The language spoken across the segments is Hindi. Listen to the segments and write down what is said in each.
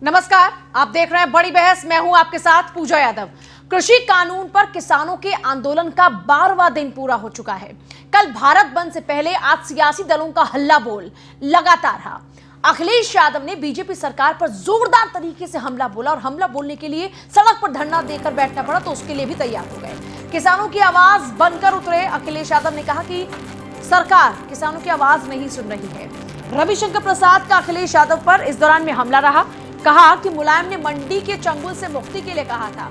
नमस्कार, आप देख रहे हैं बड़ी बहस। मैं हूं आपके साथ पूजा यादव। कृषि कानून पर किसानों के आंदोलन का 12वां दिन पूरा हो चुका है। कल भारत बंद से पहले आज सियासी दलों का हल्ला बोल लगातार रहा। अखिलेश यादव ने बीजेपी सरकार पर जोरदार तरीके से हमला बोला और हमला बोलने के लिए सड़क पर धरना देकर बैठना पड़ा, तो उसके लिए भी तैयार हो गए। किसानों की आवाज बनकर उतरे अखिलेश यादव ने कहा कि सरकार किसानों की आवाज नहीं सुन रही है। रविशंकर प्रसाद का अखिलेश यादव पर इस दौरान में हमला रहा। कहा कि मुलायम ने मंडी के चंगुल से मुक्ति के लिए कहा था।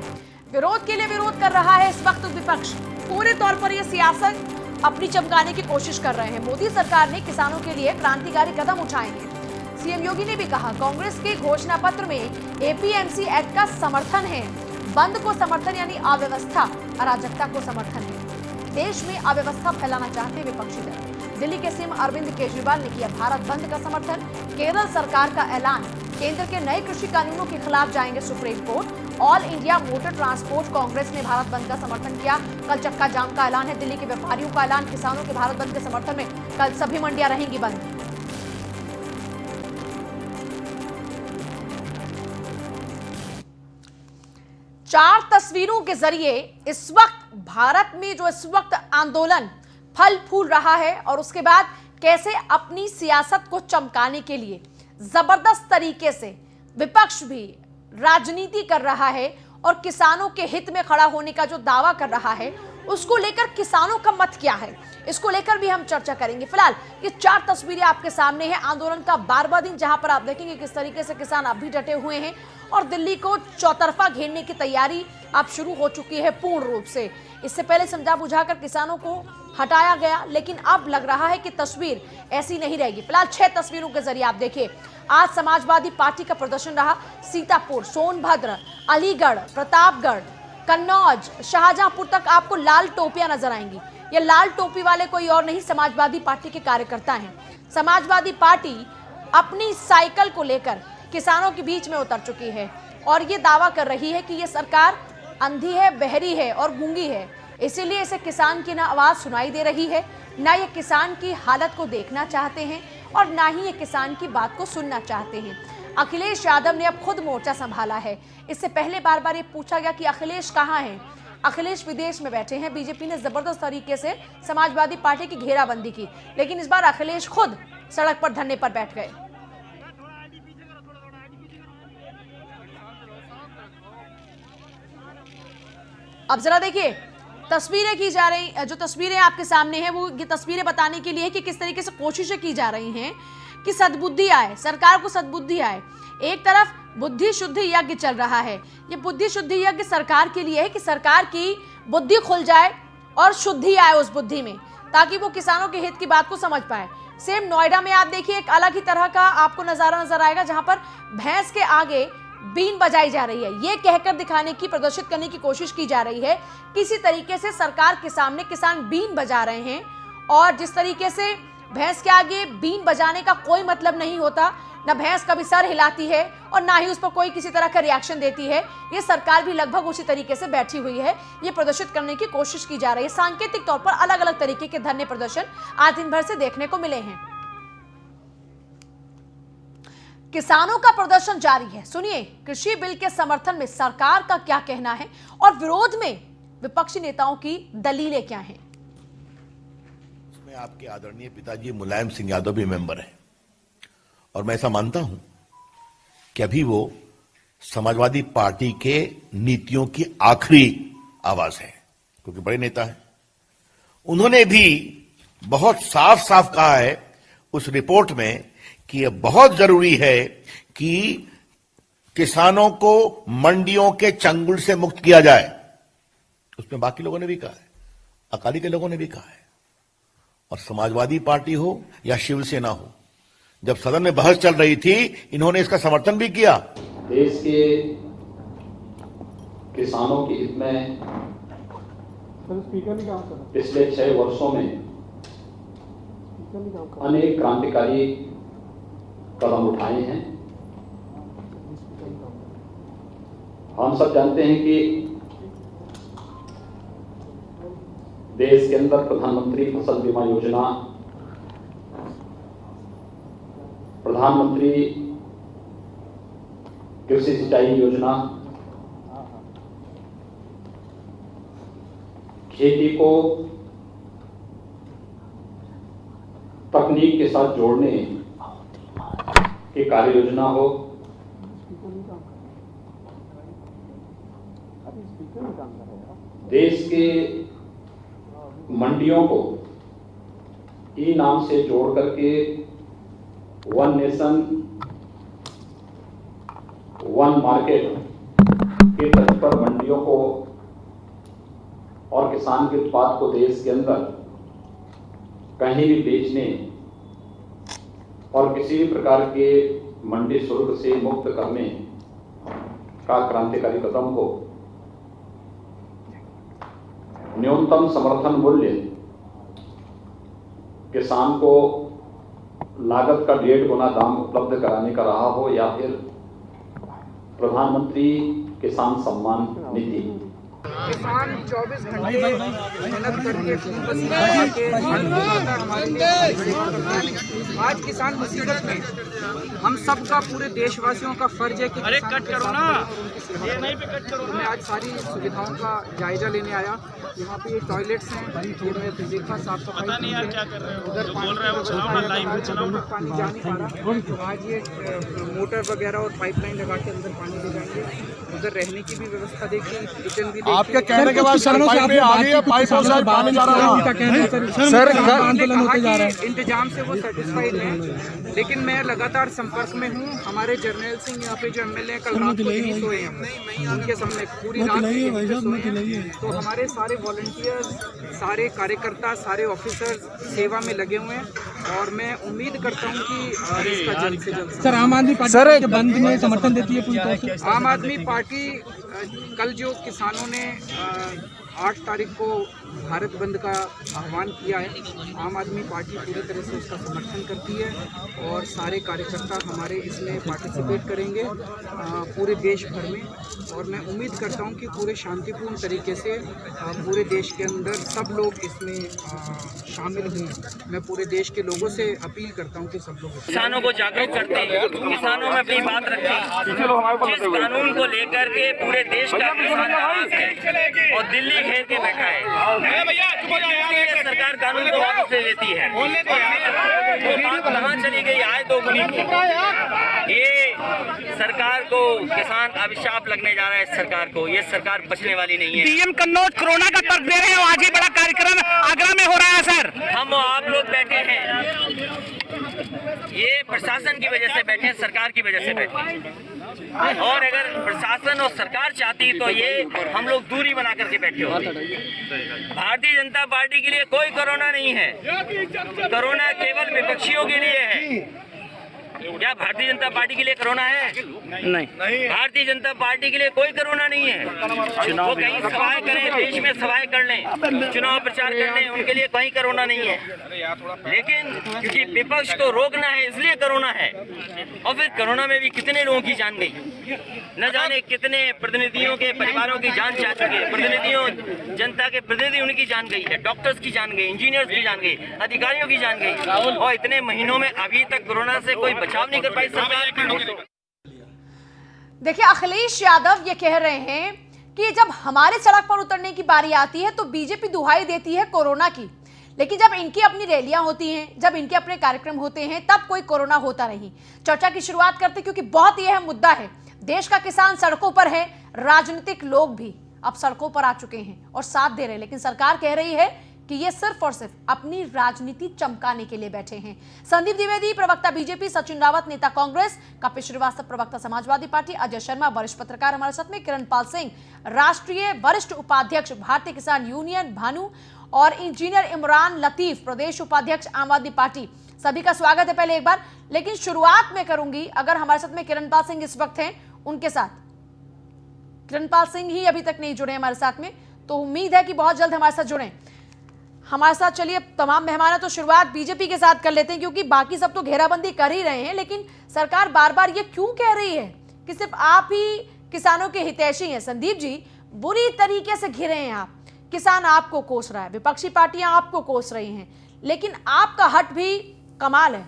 विरोध के लिए विरोध कर रहा है इस वक्त विपक्ष। पूरे तौर पर यह सियासत अपनी चमकाने की कोशिश कर रहे हैं। मोदी सरकार ने किसानों के लिए क्रांतिकारी कदम उठाए हैं। सीएम योगी ने भी कहा कांग्रेस के घोषणा पत्र में एपीएमसी एक्ट का समर्थन है। बंद को समर्थन यानी अव्यवस्था अराजकता को समर्थन है। देश में अव्यवस्था फैलाना चाहते विपक्षी दल। दिल्ली के सीएम अरविंद केजरीवाल ने किया भारत बंद का समर्थन। केरल सरकार का ऐलान, केंद्र के नए कृषि कानूनों के खिलाफ जाएंगे supreme court. All India motor transport Congress ने भारत बंद का समर्थन किया। कल चक्का जाम का ऐलान है। दिल्ली के व्यापारियों का ऐलान, किसानों के भारत बंद के समर्थन में कल सभी मंडियां रहेंगी बंद। चार तस्वीरों के जरिए इस वक्त भारत में जो इस वक्त आंदोलन फल फूल रहा है और उसके बाद कैसे अपनी सियासत को चमकाने के लिए जबरदस्त तरीके से विपक्ष भी राजनीति कर रहा है और किसानों के हित में खड़ा होने का जो दावा कर रहा है, उसको लेकर किसानों का मत क्या है, इसको लेकर भी हम चर्चा करेंगे। फिलहाल ये चार तस्वीरें आपके सामने हैं आंदोलन का 12वां दिन, जहां पर आप देखेंगे किस तरीके से किसान अब भी डटे हुए हैं और दिल्ली को चौतरफा घेरने की तैयारी अब शुरू हो चुकी है पूर्ण रूप से। इससे पहले समझा बुझाकर किसानों को हटाया गया, लेकिन अब लग रहा है कि तस्वीर ऐसी नहीं रहेगी। फिलहाल 6 तस्वीरों के जरिए आप देखिए। आज समाजवादी पार्टी का प्रदर्शन रहा। सीतापुर, सोनभद्र, अलीगढ़, प्रतापगढ़, कन्नौज, शाहजहांपुर तक आपको लाल टोपियां नजर आएंगी। ये लाल टोपी वाले कोई और नहीं, समाजवादी पार्टी के कार्यकर्ता हैं। समाजवादी पार्टी अपनी साइकिल को लेकर किसानों के बीच में उतर चुकी है और ये दावा कर रही है कि ये सरकार अंधी है, बहरी है और गूंगी है, इसीलिए इसे किसान की ना आवाज सुनाई दे रही है, ना ये किसान की हालत को देखना चाहते हैं और ना ही ये किसान की बात को सुनना चाहते हैं। अखिलेश यादव ने अब खुद मोर्चा संभाला है। इससे पहले बार बार ये पूछा गया कि अखिलेश कहाँ हैं। अखिलेश विदेश में बैठे हैं। बीजेपी ने जबरदस्त तरीके से समाजवादी पार्टी की घेराबंदी की, लेकिन इस बार अखिलेश खुद सड़क पर धरने पर बैठ गए। अब जरा देखिए तस्वीरें की जा रही, जो तस्वीरें आपके सामने हैं वो ये तस्वीरें बताने के लिए कि किस तरीके से कोशिशें की जा रही हैं कि सद्बुद्धि आए, सरकार को सद्बुद्धि आए। एक तरफ बुद्धि शुद्धि यज्ञ चल रहा है। ये बुद्धि शुद्धि यज्ञ सरकार के लिए है कि सरकार की बुद्धि खुल जाए और शुद्धि आए उस बुद्धि में, ताकि वो किसानों के हित की बात को समझ पाए। सेम नोएडा में आप देखिए एक अलग ही तरह का आपको नजारा नजर आएगा, जहां पर भैंस के आगे बीन बजाई जा रही है। ये कहकर दिखाने की, प्रदर्शित करने की कोशिश की जा रही है किसी तरीके से सरकार के सामने किसान बीन बजा रहे हैं और जिस तरीके से भैंस के आगे बीन बजाने का कोई मतलब नहीं होता, ना भैंस कभी सर हिलाती है और ना ही उस पर कोई किसी तरह का रिएक्शन देती है। ये सरकार भी लगभग उसी तरीके से बैठी हुई है। ये प्रदर्शित करने की कोशिश की जा रही है। सांकेतिक तौर पर अलग अलग तरीके के धरने प्रदर्शन आज दिन भर से देखने को मिले हैं। किसानों का प्रदर्शन जारी है। सुनिए कृषि बिल के समर्थन में सरकार का क्या कहना है और विरोध में विपक्षी नेताओं की दलीलें क्या हैं। इसमें आपके आदरणीय पिताजी मुलायम सिंह यादव भी मेंबर हैं और मैं ऐसा मानता हूं कि अभी वो समाजवादी पार्टी के नीतियों की आखिरी आवाज है, क्योंकि बड़े नेता हैं। उन्होंने भी बहुत साफ साफ कहा है उस रिपोर्ट में कि यह बहुत जरूरी है कि किसानों को मंडियों के चंगुल से मुक्त किया जाए। उसमें बाकी लोगों ने भी कहा है, अकाली के लोगों ने भी कहा है, और समाजवादी पार्टी हो या शिवसेना हो, जब सदन में बहस चल रही थी इन्होंने इसका समर्थन भी किया। देश के किसानों के हित में पिछले 6 वर्षों में अनेक क्रांतिकारी कदम उठाए हैं। हम सब जानते हैं कि देश के अंदर प्रधानमंत्री फसल बीमा योजना, प्रधानमंत्री कृषि सिंचाई योजना, खेती को तकनीक के साथ जोड़ने की कार्य योजना हो, देश के मंडियों को ई नाम से जोड़ करके वन नेशन वन मार्केट के तर्ज पर मंडियों को और किसान के उत्पाद को देश के अंदर कहीं भी बेचने और किसी भी प्रकार के मंडी शुल्क से मुक्त करने का क्रांतिकारी कदम हो। न्यूनतम समर्थन मूल्य किसान को लागत का 1.5 गुना दाम उपलब्ध कराने का रहा हो, या फिर प्रधानमंत्री किसान सम्मान निधि। किसान 24 घंटे मेहनत करके पसीना बहा के धान उगाता है हमारे लिए। आज किसान मुसीबत में, हम सबका, पूरे देशवासियों का फर्ज है कि अरे कट करो ना, ये नहीं पे कट करो। मैं आज सारी सुविधाओं का जायजा लेने आया। यहाँ पे टॉयलेट्स हैं, ये मैं देखा, साफ सफाई उधर पानी जा नहीं पा रहा, तो आज ये मोटर वगैरह और पाइपलाइन लगा के अंदर पानी ले जाएंगे। उधर रहने की भी व्यवस्था देखी, किचन भी देखी। आपके कहने के बाद पाइप में आ गई है, पाइपों से पानी जा रहा है। सर आंदोलन होते जा रहा है, इंतजाम से वो सेटिस्फाइड हैं, लेकिन मैं लगातार संपर्क में हूँ। हमारे जर्नैल सिंह यहाँ पे जो एमएलए कल रात को नहीं सोए हैं, उनके सामने पूरी रात सोए हैं। तो हमारे सारे वॉलंटियर्स, सारे कार्यकर्ता, सारे ऑफिसर सेवा में लगे हुए हैं और मैं उम्मीद करता हूँ कि इसका जल्द से जल्द। सर, आम आदमी पार्टी के बंद में समर्थन देती है पूरी तरह से। आम आदमी पार्टी कल जो किसानों ने 8 तारीख को भारत बंद का आह्वान किया है, आम आदमी पार्टी पूरी तरह से उसका समर्थन करती है और सारे कार्यकर्ता हमारे इसमें पार्टिसिपेट करेंगे पूरे देश भर में। और मैं उम्मीद करता हूं कि पूरे शांतिपूर्ण तरीके से पूरे देश के अंदर सब लोग इसमें शामिल हों। मैं पूरे देश के लोगों से अपील करता हूं कि सब लोग किसानों को जागरूक करते हैं, किसानों में अपनी बात रखें। जिस कानून को लेकर के पूरे देश का किसान नाराज है और दिल्ली घेर के बैठा है, सरकार कानून को वापस ले लेती है। वो बात कहाँ चली गई आय दोगुनी की? ये सरकार को किसान अभिशाप लगने जा रहा है। सरकार को, ये सरकार बचने वाली नहीं है। पीएम कन्नौज कोरोना का तर्क दे रहे हैं, आज ही बड़ा कार्यक्रम आगरा में हो रहा है। सर, हम आप लोग बैठे हैं, ये प्रशासन की वजह से बैठे हैं, सरकार की वजह से बैठे हैं। और अगर प्रशासन और सरकार चाहती तो ये हम लोग दूरी बना करके बैठे होते। भारतीय जनता पार्टी के लिए कोई कोरोना नहीं है, कोरोना केवल विपक्षियों के लिए है। क्या भारतीय जनता पार्टी के लिए कोरोना है? नहीं, भारतीय जनता पार्टी के लिए कोई कोरोना नहीं है। वो कहीं सभाएं करें, देश में सभाएं कर लें, चुनाव प्रचार कर लें, उनके लिए कहीं कोरोना नहीं है। लेकिन क्योंकि विपक्ष को रोकना है इसलिए कोरोना है। और फिर कोरोना में भी कितने लोगों की जान गई, न जाने कितने प्रतिनिधियों के परिवारों की जान जा चुकी है। प्रतिनिधियों, जनता के प्रतिनिधि, उनकी जान गई है, डॉक्टर्स की जान गई, इंजीनियर्स की जान गई, अधिकारियों की जान गई। और इतने महीनों में अभी तक कोरोना से कोई बचाव नहीं कर पाई सरकार। देखिए, अखिलेश यादव ये कह रहे हैं कि जब हमारे सड़क पर उतरने की बारी आती है तो बीजेपी दुहाई देती है कोरोना की, लेकिन जब इनकी अपनी रैलियां होती हैं, जब इनके अपने कार्यक्रम होते हैं, तब कोई कोरोना होता नहीं। चर्चा की शुरुआत करते, क्योंकि बहुत ही अहम मुद्दा है। देश का किसान सड़कों पर है, राजनीतिक लोग भी अब सड़कों पर आ चुके हैं और साथ दे रहे हैं, लेकिन सरकार कह रही है कि ये सिर्फ और सिर्फ अपनी राजनीति चमकाने के लिए बैठे हैं। संदीप द्विवेदी प्रवक्ता बीजेपी, सचिन रावत नेता कांग्रेस, कपिल श्रीवास्तव प्रवक्ता समाजवादी पार्टी, अजय शर्मा वरिष्ठ पत्रकार हमारे साथ में, किरण पाल सिंह राष्ट्रीय वरिष्ठ उपाध्यक्ष भारतीय किसान यूनियन भानु, और इंजीनियर इमरान लतीफ प्रदेश उपाध्यक्ष आम आदमी पार्टी। सभी का स्वागत है पहले एक बार। लेकिन शुरुआत में करूंगी, अगर हमारे साथ में किरण पाल सिंह इस वक्त हैं, उनके साथ। किरण पाल सिंह ही अभी तक नहीं जुड़े हमारे साथ में, तो उम्मीद है कि बहुत जल्द हमारे साथ जुड़े हमारे साथ। चलिए, तमाम मेहमान, तो शुरुआत बीजेपी के साथ कर लेते हैं, क्योंकि बाकी सब तो घेराबंदी कर ही रहे हैं, लेकिन सरकार बार बार ये क्यों कह रही है कि सिर्फ आप ही किसानों के हितैषी हैं? संदीप जी, बुरी तरीके से घिरे हैं आप, किसान आपको कोस रहा है, विपक्षी पार्टियां आपको कोस रही हैं, लेकिन आपका हट भी कमाल है।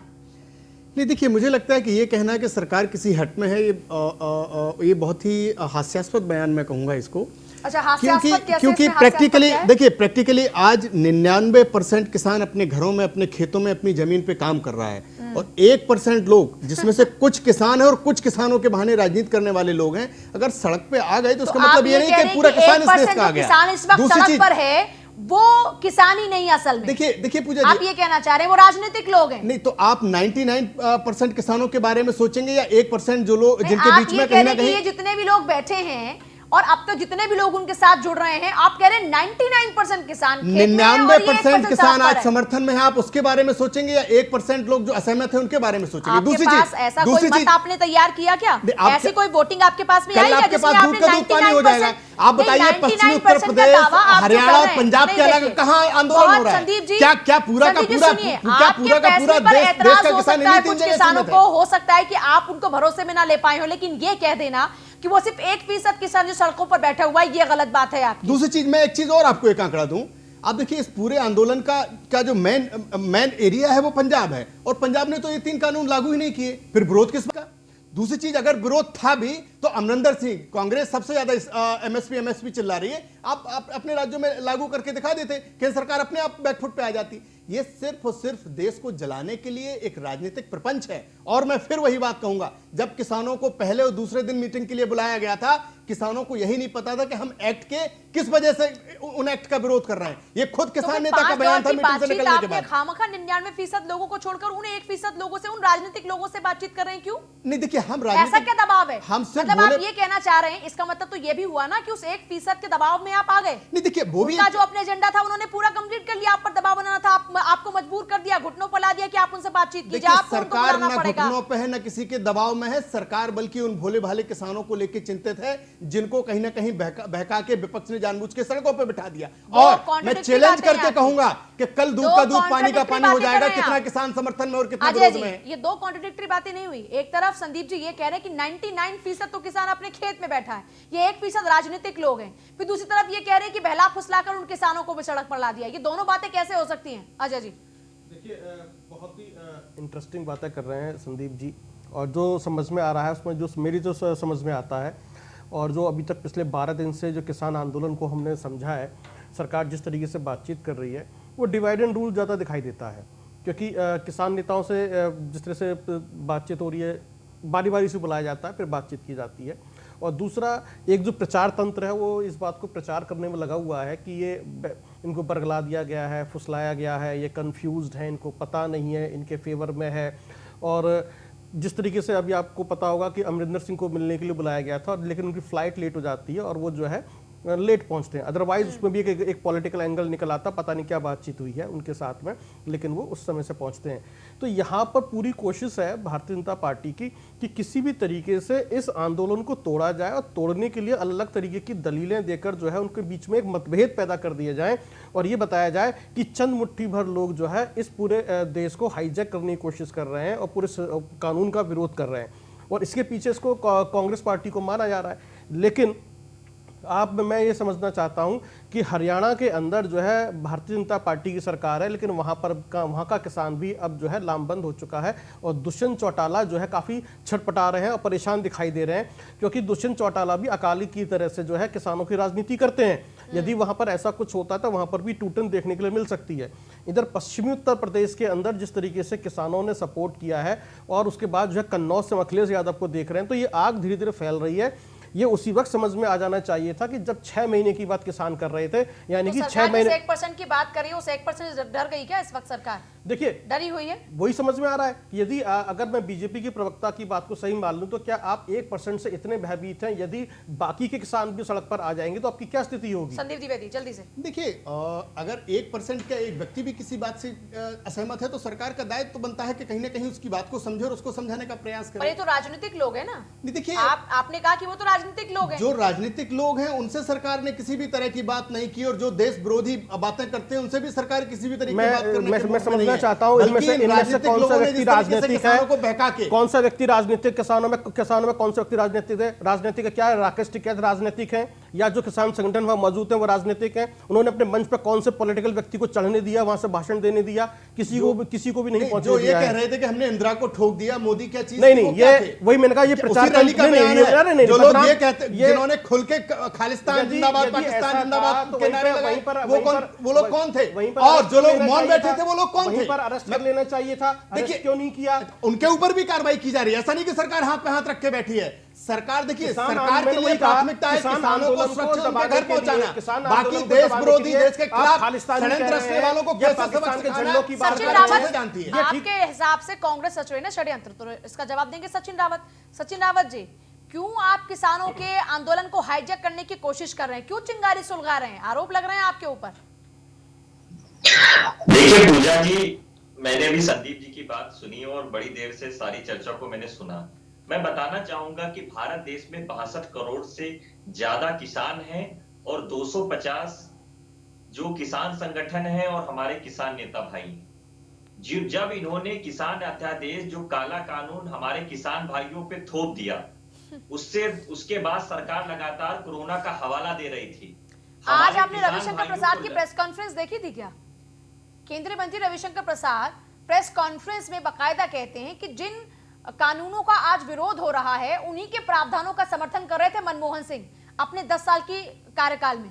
नहीं, देखिए, मुझे लगता है कि ये कहना कि सरकार किसी हट में है, ये बहुत ही हास्यास्पद बयान मैं कहूंगा इसको। अच्छा, हास्यास्पद कैसे? क्योंकि प्रैक्टिकली देखिए, प्रैक्टिकली आज 99% किसान अपने घरों में, अपने खेतों में, अपनी जमीन पे काम कर रहा है, और 1% लोग, जिसमें से कुछ किसान है और कुछ किसानों के बहाने राजनीति करने वाले लोग हैं, अगर सड़क पे आ गए तो उसका मतलब ये नहीं कि पूरा किसान इस देश का आ गया। किसान इस वक्त सड़क पर है, वो किसान ही नहीं असल में। देखिए पूजा आप ये कहना चाह रहे हैं वो राजनीतिक लोग हैं? नहीं, तो आप 99% किसानों के बारे में सोचेंगे या 1% जो लोग जिनके बीच में कहीं ना कहीं, ये जितने भी लोग बैठे हैं और अब तक जितने भी लोग उनके साथ जुड़ रहे हैं, आप कह रहे हैं 99% किसान, 99% किसान आज समर्थन में है, आप उसके बारे में सोचेंगे या 1% लोग जो असहमत है उनके बारे में सोचेंगे? दूसरी चीज, ऐसा कोई मत आपने तैयार किया क्या? ऐसी कोई वोटिंग आपके पास में आई क्या जिसमें आपने 99%? आप बताइए, पश्चिमी उत्तर प्रदेश, हरियाणा और पंजाब के अलावा कहाँ आंदोलन हो रहा है? क्या पूरा का पूरा देश का किसान? कुछ किसानों को हो सकता है कि आप उनको भरोसे में ना ले पाए हो, लेकिन ये कह देना कि वो सिर्फ 1% किसान जो सड़कों पर बैठा हुआ है, ये गलत बात है आपकी। दूसरी चीज, मैं एक चीज और आपको एक आंकड़ा दूं। आप देखिए, इस पूरे आंदोलन का जो मेन एरिया है वो पंजाब है, और पंजाब ने तो ये 3 कानून लागू ही नहीं किए, फिर विरोध किसका? दूसरी चीज, अगर विरोध था भी तो अमरिंदर सिंह, कांग्रेस सबसे ज्यादा एमएसपी चिल्ला रही है, आप अपने राज्यों में लागू करके दिखा देते, केंद्र सरकार अपने आप बैकफुट पे आ जाती। ये सिर्फ और सिर्फ देश को जलाने के लिए एक राजनीतिक प्रपंच है। और मैं फिर वही बात कहूंगा, जब किसानों को पहले और दूसरे दिन मीटिंग के लिए बुलाया गया था, किसानों को यही नहीं पता था कि हम एक्ट के किस वजह से उन एक्ट का विरोध कर रहे हैं। ये खुद किसान नेता का बयान था मीटिंग से निकलने के बाद। खामखा 99% लोगों को छोड़कर उन 1% लोगों से, उन राजनीतिक लोगों से बातचीत कर रहे हैं, क्यों? नहीं, देखिए, हम ऐसा क्या दबाव है? हम मतलब आप ये कहना चाह रहे हैं, इसका मतलब तो ये भी हुआ ना कि उस 1% के दबाव में आप आ गए। नहीं, देखिए, वो भी जो अपने एजेंडा था उन्होंने पूरा कंप्लीट कर लिया, आप पर दबाव बनाना था, आपको मजबूर कर दिया, घुटनों पर ला दिया कि आप उनसे बातचीत कीजिए। आपको उनको सरकार बुलाना न पड़ेगा। घुटनों पे है न किसी के दबाव में है सरकार, बल्कि उन भोले भाले किसानों को लेकर चिंतित है, जिनको कहीं ना कहीं बहका के विपक्ष ने जानबूझ के सड़कों पे बिठा दिया। और मैं चैलेंज करके कहूंगा कि कल दूध का दूध, पानी का पानी हो जाएगा, कितना किसान समर्थन में और कितना विरोध में है। ये 2 कॉन्ट्रडिक्टरी बातें नहीं हुई। एक तरफ संदीप जी ये कह रहे हैं कि 99% तो किसान अपने खेत में बैठा है, ये 1% राजनीतिक लोग हैं। फिर दूसरी तरफ ये कह रहे हैं कि बहला फुसलाकर उन किसानों को भी सड़क पर ला दिया। ये दोनों बातें कैसे हो सकती हैं अजय जी? देखिए, बहुत ही इंटरेस्टिंग बातें कर रहे हैं संदीप जी, और जो समझ में आ रहा है उसमें जो मेरी जो समझ में आता है, और जो अभी तक पिछले 12 दिन से जो किसान आंदोलन को हमने समझा है, सरकार जिस तरीके से बातचीत कर रही है, वो डिवाइड एंड रूल ज़्यादा दिखाई देता है। क्योंकि किसान नेताओं से जिस तरह से बातचीत हो रही है, बारी बारी से बुलाया जाता है, फिर बातचीत की जाती है। और दूसरा, एक जो प्रचार तंत्र है वो इस बात को प्रचार करने में लगा हुआ है कि ये इनको बरगला दिया गया है, फुसलाया गया है, ये कंफ्यूज्ड है, इनको पता नहीं है, इनके फेवर में है। और जिस तरीके से अभी आपको पता होगा कि अमरिंदर सिंह को मिलने के लिए बुलाया गया था, लेकिन उनकी फ्लाइट लेट हो जाती है और वो जो है लेट पहुंचते हैं। अदरवाइज उसमें भी एक पॉलिटिकल एंगल निकल आता, पता नहीं क्या बातचीत हुई है उनके साथ में, लेकिन वो उस समय से पहुंचते हैं। तो यहाँ पर पूरी कोशिश है भारतीय जनता पार्टी की कि किसी भी तरीके से इस आंदोलन को तोड़ा जाए, और तोड़ने के लिए अलग अलग तरीके की दलीलें देकर जो है उनके बीच में एक मतभेद पैदा कर दिए जाए, और ये बताया जाए कि चंद मुट्ठी भर लोग जो है इस पूरे देश को हाईजैक करने की कोशिश कर रहे हैं और पूरे कानून का विरोध कर रहे हैं, और इसके पीछे इसको कांग्रेस पार्टी को माना जा रहा है। लेकिन मैं ये समझना चाहता हूं कि हरियाणा के अंदर जो है भारतीय जनता पार्टी की सरकार है, लेकिन वहां का किसान भी अब जो है लामबंद हो चुका है, और दुष्यंत चौटाला जो है काफ़ी छटपटा रहे हैं और परेशान दिखाई दे रहे हैं, क्योंकि दुष्यंत चौटाला भी अकाली की तरह से जो है किसानों की राजनीति करते हैं। यदि वहां पर ऐसा कुछ होता तो वहां पर भी टूटन देखने के लिए मिल सकती है। इधर पश्चिमी उत्तर प्रदेश के अंदर जिस तरीके से किसानों ने सपोर्ट किया है, और उसके बाद जो है कन्नौज से अखिलेश यादव को देख रहे हैं, तो ये आग धीरे धीरे फैल रही है। ये उसी वक्त समझ में आ जाना चाहिए था कि जब 6 महीने की बात किसान कर रहे थे, यानी कि 6 महीने 1% की बात करिए, उस 1% से डर गई क्या इस वक्त सरकार? देखिए, डरी हुई है, वही समझ में आ रहा है कि यदि अगर मैं बीजेपी की प्रवक्ता की बात को सही मान लूं, तो क्या आप 1% से इतने भयभीत हैं? यदि बाकी के किसान भी सड़क पर आ जाएंगे तो आपकी क्या स्थिति होगी? संदीप द्विवेदी जल्दी से। देखिए, अगर 1% का एक व्यक्ति भी किसी बात से असहमत है, तो सरकार का दायित्व तो बनता है कि कहीं ना कहीं उसकी बात को समझे और उसको समझाने का प्रयास करे। पर ये तो राजनीतिक लोग हैं ना। नहीं, देखिए, आपने कहा कि वो तो राजनीतिक लोग हैं। जो राजनीतिक लोग हैं उनसे सरकार ने किसी भी तरह की बात नहीं की, और जो देश विरोधी बातें करते हैं उनसे भी सरकार किसी भी तरह की बात करने मैं समझना चाहता हूं इनमें से कौन सा व्यक्ति राजनीतिक है, कौन सा व्यक्ति राजनीतिक, किसानों में कौन सा व्यक्ति राजनीतिक है? राजनीतिक क्या है? राकेश टिकैत राजनीतिक है, या जो किसान संगठन वहां मौजूद हैं वो राजनीतिक हैं, उन्होंने अपने मंच पर कौन से पॉलिटिकल व्यक्ति को चढ़ने दिया, वहां से भाषण देने दिया, किसी को भी नहीं पहुंचने जो ये दिया कह है। रहे थे कि हमने इंदिरा को ठोक दिया, मोदी क्या चीज नहीं थी, नहीं, वो क्या ये थे? वही मैंने कहा, ये उसी प्रचार रैली का बयान है। जो लोग ये कहते, जिन्होंने खुल के खालिस्तान जिंदाबाद, पाकिस्तान जिंदाबाद के नारे लगाए, वो लोग कौन थे? और जो लोग मौन बैठे थे वो लोग कौन थे? वहीं पर अरेस्ट कर लेना चाहिए था, देखिए क्यों नहीं किया? उनके ऊपर भी कार्रवाई की जा रही है। ऐसा नहीं कि सरकार हाथ पे हाथ रख के बैठी है। सरकार देखिए, किसान सरकार आंदोलन के लिए वही कहा, प्राथमिकता है किसान किसानों को आंदोलन को सुरक्षित उनके दबाने घर के लिए, पहुंचाना। किसान बाकी आंदोलन को देश दबाने विरोधी, के लिए देश के आप खिलाफ खालिस्तानी षड्यंत्र कह रहे रचने हैं, वालों को या कैसे पाकिस्तान सबक के सिखाना झंडों है, की बात सचिन कर सरकार रहे अच्छे हैं। से जानती है। ये ठीक- आपके हिसाब से कांग्रेस सच रही है ना षड्यंत्र, तो इसका जवाब देंगे सचिन रावत। सचिन रावत जी, क्यों आप किसानों के आंदोलन को हाईजैक करने की कोशिश कर रहे हैं? क्यों चिंगारी सुलगा रहे हैं? आरोप लग रहे हैं आपके ऊपर। देखिए पूजा जी, मैंने भी संदीप जी की बात सुनी और बड़ी देर से सारी चर्चा को मैंने सुना। मैं बताना चाहूंगा कि भारत देश में 62 करोड़ से ज्यादा किसान हैं और 250 जो किसान संगठन है और हमारे किसान नेता भाई। जब इन्होंने किसान अध्यादेश, जो काला कानून हमारे किसान भाइयों पे थोप दिया, उसके बाद सरकार लगातार कोरोना का हवाला दे रही थी। आज आपने रविशंकर प्रसाद की प्रेस कॉन्फ्रेंस देखी थी क्या? केंद्रीय मंत्री रविशंकर प्रसाद प्रेस कॉन्फ्रेंस में बाकायदा कहते हैं कि जिन कानूनों का आज विरोध हो रहा है उन्हीं के प्रावधानों का समर्थन कर रहे थे मनमोहन सिंह अपने 10 साल की कार्यकाल में।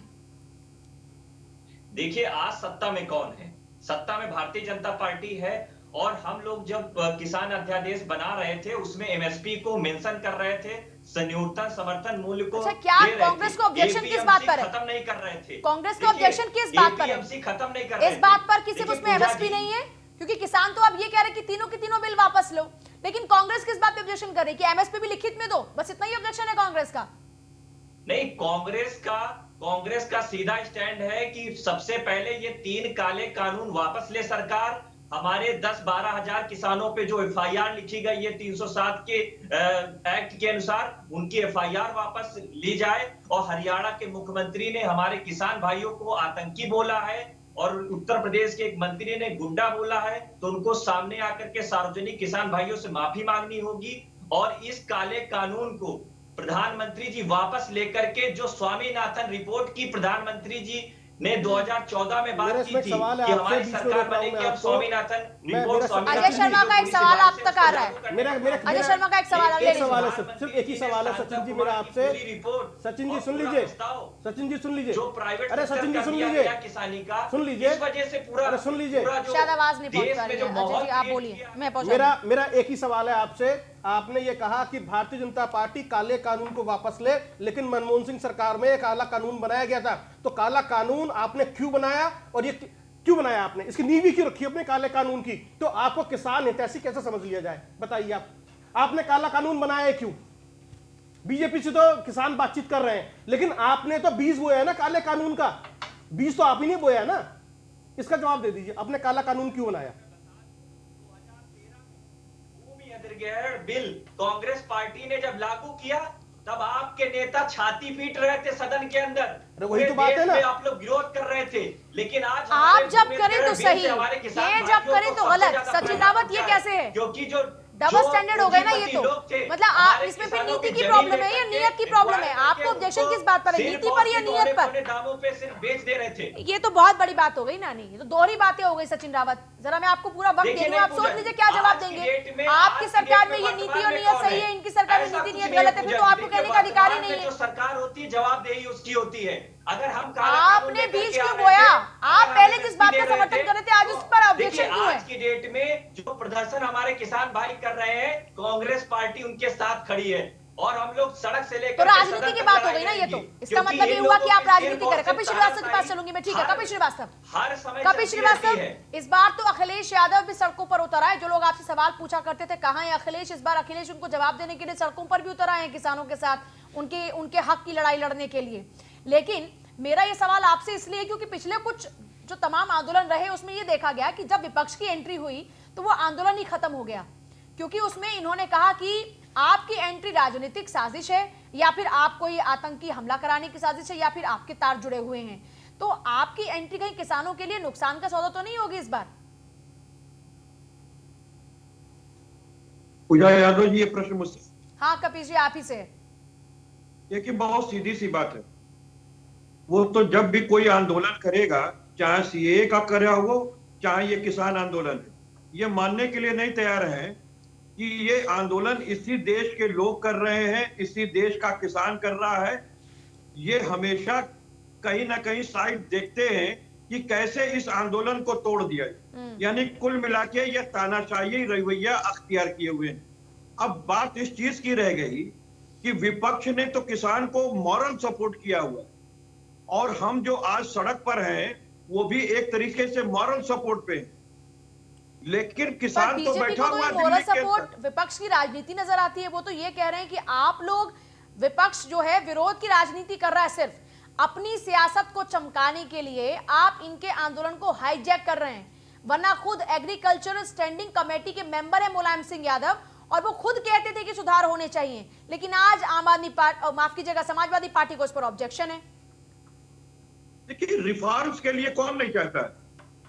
देखिए, आज सत्ता में कौन है? सत्ता में भारतीय जनता पार्टी है। और हम लोग जब किसान अध्यादेश बना रहे थे उसमें एमएसपी को मेंशन कर रहे थे, न्यूनतम समर्थन मूल्य को। अच्छा, क्या कांग्रेस को ऑब्जेक्शन किस बात पर है? खत्म नहीं कर रहे थे। कांग्रेस को ऑब्जेक्शन किस बात पर है? खत्म नहीं कर रहे थे। इस बात पर किसी को उसमें एमएसपी नहीं है, क्योंकि किसान तो अब ये कह रहे हैं कि तीनों के तीनों बिल वापस लो, लेकिन कांग्रेस किस बात पे ऑब्जेक्शन कर रही है कि एमएसपी भी लिखित में दो? बस इतना ही ऑब्जेक्शन है कांग्रेस का? नहीं, कांग्रेस का सीधा स्टैंड है कि सबसे पहले ये 3 काले कानून वापस ले सरकार। हमारे 10-12 हजार किसानों पे जो एफआईआर लिखी गई है 307 के एक्ट के अनुसार, उनकी एफआईआर वापस ली जाए। और हरियाणा के मुख्यमंत्री ने हमारे किसान भाइयों को आतंकी बोला है और उत्तर प्रदेश के एक मंत्री ने गुंडा बोला है, तो उनको सामने आकर के सार्वजनिक किसान भाइयों से माफी मांगनी होगी। और इस काले कानून को प्रधानमंत्री जी वापस लेकर के, जो स्वामीनाथन रिपोर्ट की प्रधानमंत्री जी ने 2014 में बात की थी कि हमारी सरकार बनेगी, अब स्वामीनाथन रिपोर्ट। अजय शर्मा का एक सवाल आप तक आ रहा है। अजय शर्मा का एक सवाल एक सवाल है, सिर्फ एक ही सवाल है सचिन जी मेरा आपसे। सचिन जी सुन लीजिए, सचिन जी सुन लीजिए, जो प्राइवेट, अरे सचिन जी सुन लीजिए, किसानी का सुन लीजिए, इस वजह से पूरा, अरे सुन लीजिए, शायद आवाज नहीं पहुंच पा रही है। अजय जी आप बोलिए, मैं पहुंचा। मेरा एक ही सवाल है आपसे। आपने ये कहा कि भारतीय जनता पार्टी काले कानून को वापस ले, लेकिन मनमोहन सिंह सरकार में काला कानून बनाया गया था, तो काला कानून आपने क्यों बनाया और ये क्यों बनाया आपने? इसकी नींव क्यों रखी अपने काले कानून की? तो आपको किसान हितैषी कैसे समझ लिया जाए, बताइए आप। आपने काला कानून बनाया है क्यों? बीजेपी से तो किसान बातचीत कर रहे हैं, लेकिन आपने तो बीज बोया है ना काले कानून का, बीज तो आप ही नहीं बोया ना। इसका जवाब दे दीजिए, आपने काला कानून क्यों बनाया? बिल कांग्रेस पार्टी ने जब लागू किया तब आपके नेता छाती पीट रहे थे सदन के अंदर। वही तो बात है ना, आप लोग विरोध कर रहे थे, लेकिन आज आप जब करें तो सही, ये जब करें तो गलत। सचिन रावत ये कैसे है? क्योंकि जो डबल स्टैंडर्ड हो गए ना ये तो। मतलब आप इसमें फिर नीति की प्रॉब्लम है या नियत की प्रॉब्लम है? आपको ऑब्जेक्शन किस बात पर है, नीति पर या नियत पर? दामों पे सिर्फ बेच दे रहे थे। ये तो बहुत बड़ी बात हो गई ना। नहीं, ये तो दोहरी बातें हो गई सचिन रावत। जरा मैं आपको पूरा वक्त दे रही हूँ, आप सोच लीजिए क्या जवाब देंगे। आपकी सरकार में ये नीति और नियत सही है, इनकी सरकार में नीति नियत गलत है, फिर तो आपको कहने का अधिकार ही नहीं है। जो सरकार होती है जवाबदेही उसकी होती है। अगर हम आपने बीज क्यों बोया? आप पहले जिस बात का समर्थन कर रहे थे आज उस पर ऑब्जेक्शन क्यों है? आज की डेट में जो प्रदर्शन हमारे किसान भाई कर रहे हैं, कांग्रेस पार्टी उनके साथ खड़ी है और हम लोग सड़क से लेकर तो राजनीति की बात हो गई ना ये तो। इसका मतलब ये हुआ कि आप राजनीति करें। कपिल श्रीवास्तव के पास चलूंगी मैं, ठीक है? कपिल श्रीवास्तव, हर समय कपिल श्रीवास्तव, इस बार तो अखिलेश यादव भी सड़कों पर उतर आए। जो लोग आपसे सवाल पूछा करते थे कहां है अखिलेश, इस बार अखिलेश उनको जवाब देने के लिए सड़कों पर भी उतर आए हैं, किसानों के साथ, उनके हक की लड़ाई लड़ने के लिए। लेकिन मेरा ये सवाल आपसे इसलिए क्योंकि पिछले कुछ जो तमाम आंदोलन रहे उसमें ये देखा गया कि जब विपक्ष की एंट्री हुई तो वो आंदोलन ही खत्म हो गया, क्योंकि उसमें इन्होंने कहा कि आपकी एंट्री राजनीतिक साजिश है, या फिर आप कोई आतंकी हमला कराने की साजिश है, या फिर आपके तार जुड़े हुए हैं। तो आपकी एंट्री कहीं किसानों के लिए नुकसान का सौदा तो नहीं होगी इस बार? पूजा यादव जी, ये प्रश्न मुझसे? हाँ कपिल जी, आप ही से। ये कि बहुत सीधी सी बात है वो तो जब भी कोई आंदोलन करेगा, चाहे सीएए का कर रहा हो, चाहे ये किसान आंदोलन है, ये मानने के लिए नहीं तैयार है कि ये आंदोलन इसी देश के लोग कर रहे हैं, इसी देश का किसान कर रहा है। ये हमेशा कहीं ना कहीं साइड देखते हैं कि कैसे इस आंदोलन को तोड़ दिया जाए। यानी कुल मिला के ये तानाशाही रवैया अख्तियार किए हुए हैं। अब बात इस चीज की रह गई कि विपक्ष ने तो किसान को मॉरल सपोर्ट किया हुआ, और हम जो आज सड़क पर हैं वो भी एक तरीके से मॉरल सपोर्ट पे हैं। लेकिन किसान तो बैठा हुआ है मॉरल सपोर्ट विपक्ष की राजनीति नजर आती है। वो तो ये कह रहे हैं कि आप लोग, विपक्ष जो है विरोध की राजनीति कर रहा है, सिर्फ अपनी सियासत को चमकाने के लिए आप इनके आंदोलन को हाईजैक कर रहे हैं। वरना खुद एग्रीकल्चरल स्टैंडिंग कमेटी के मेंबर है मुलायम सिंह यादव, और वो खुद कहते थे कि सुधार होने चाहिए, लेकिन आज आम आदमी पार्टी, माफ कीजिएगा, समाजवादी पार्टी को इस पर ऑब्जेक्शन है। देखिए, रिफॉर्म्स के लिए कौन नहीं चाहता है?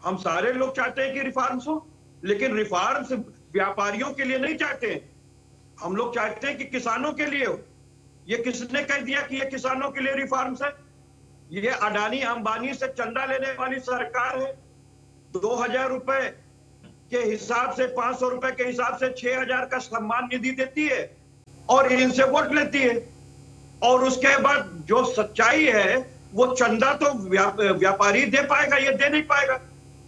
हम सारे लोग चाहते हैं कि रिफॉर्म्स हो, लेकिन रिफॉर्म्स व्यापारियों के लिए नहीं चाहते हैं। हम लोग चाहते हैं कि किसानों के लिए हो। ये किसने कह दिया कि ये किसानों के लिए रिफॉर्म्स है? ये अडानी अंबानी से चंदा लेने वाली सरकार है। 2000 रुपए के हिसाब से, 500 रुपए के हिसाब से 6000 का सम्मान निधि देती है और इनसे वोट लेती है। और उसके बाद जो सच्चाई है, वो चंदा तो व्यापारी दे पाएगा, ये दे नहीं पाएगा।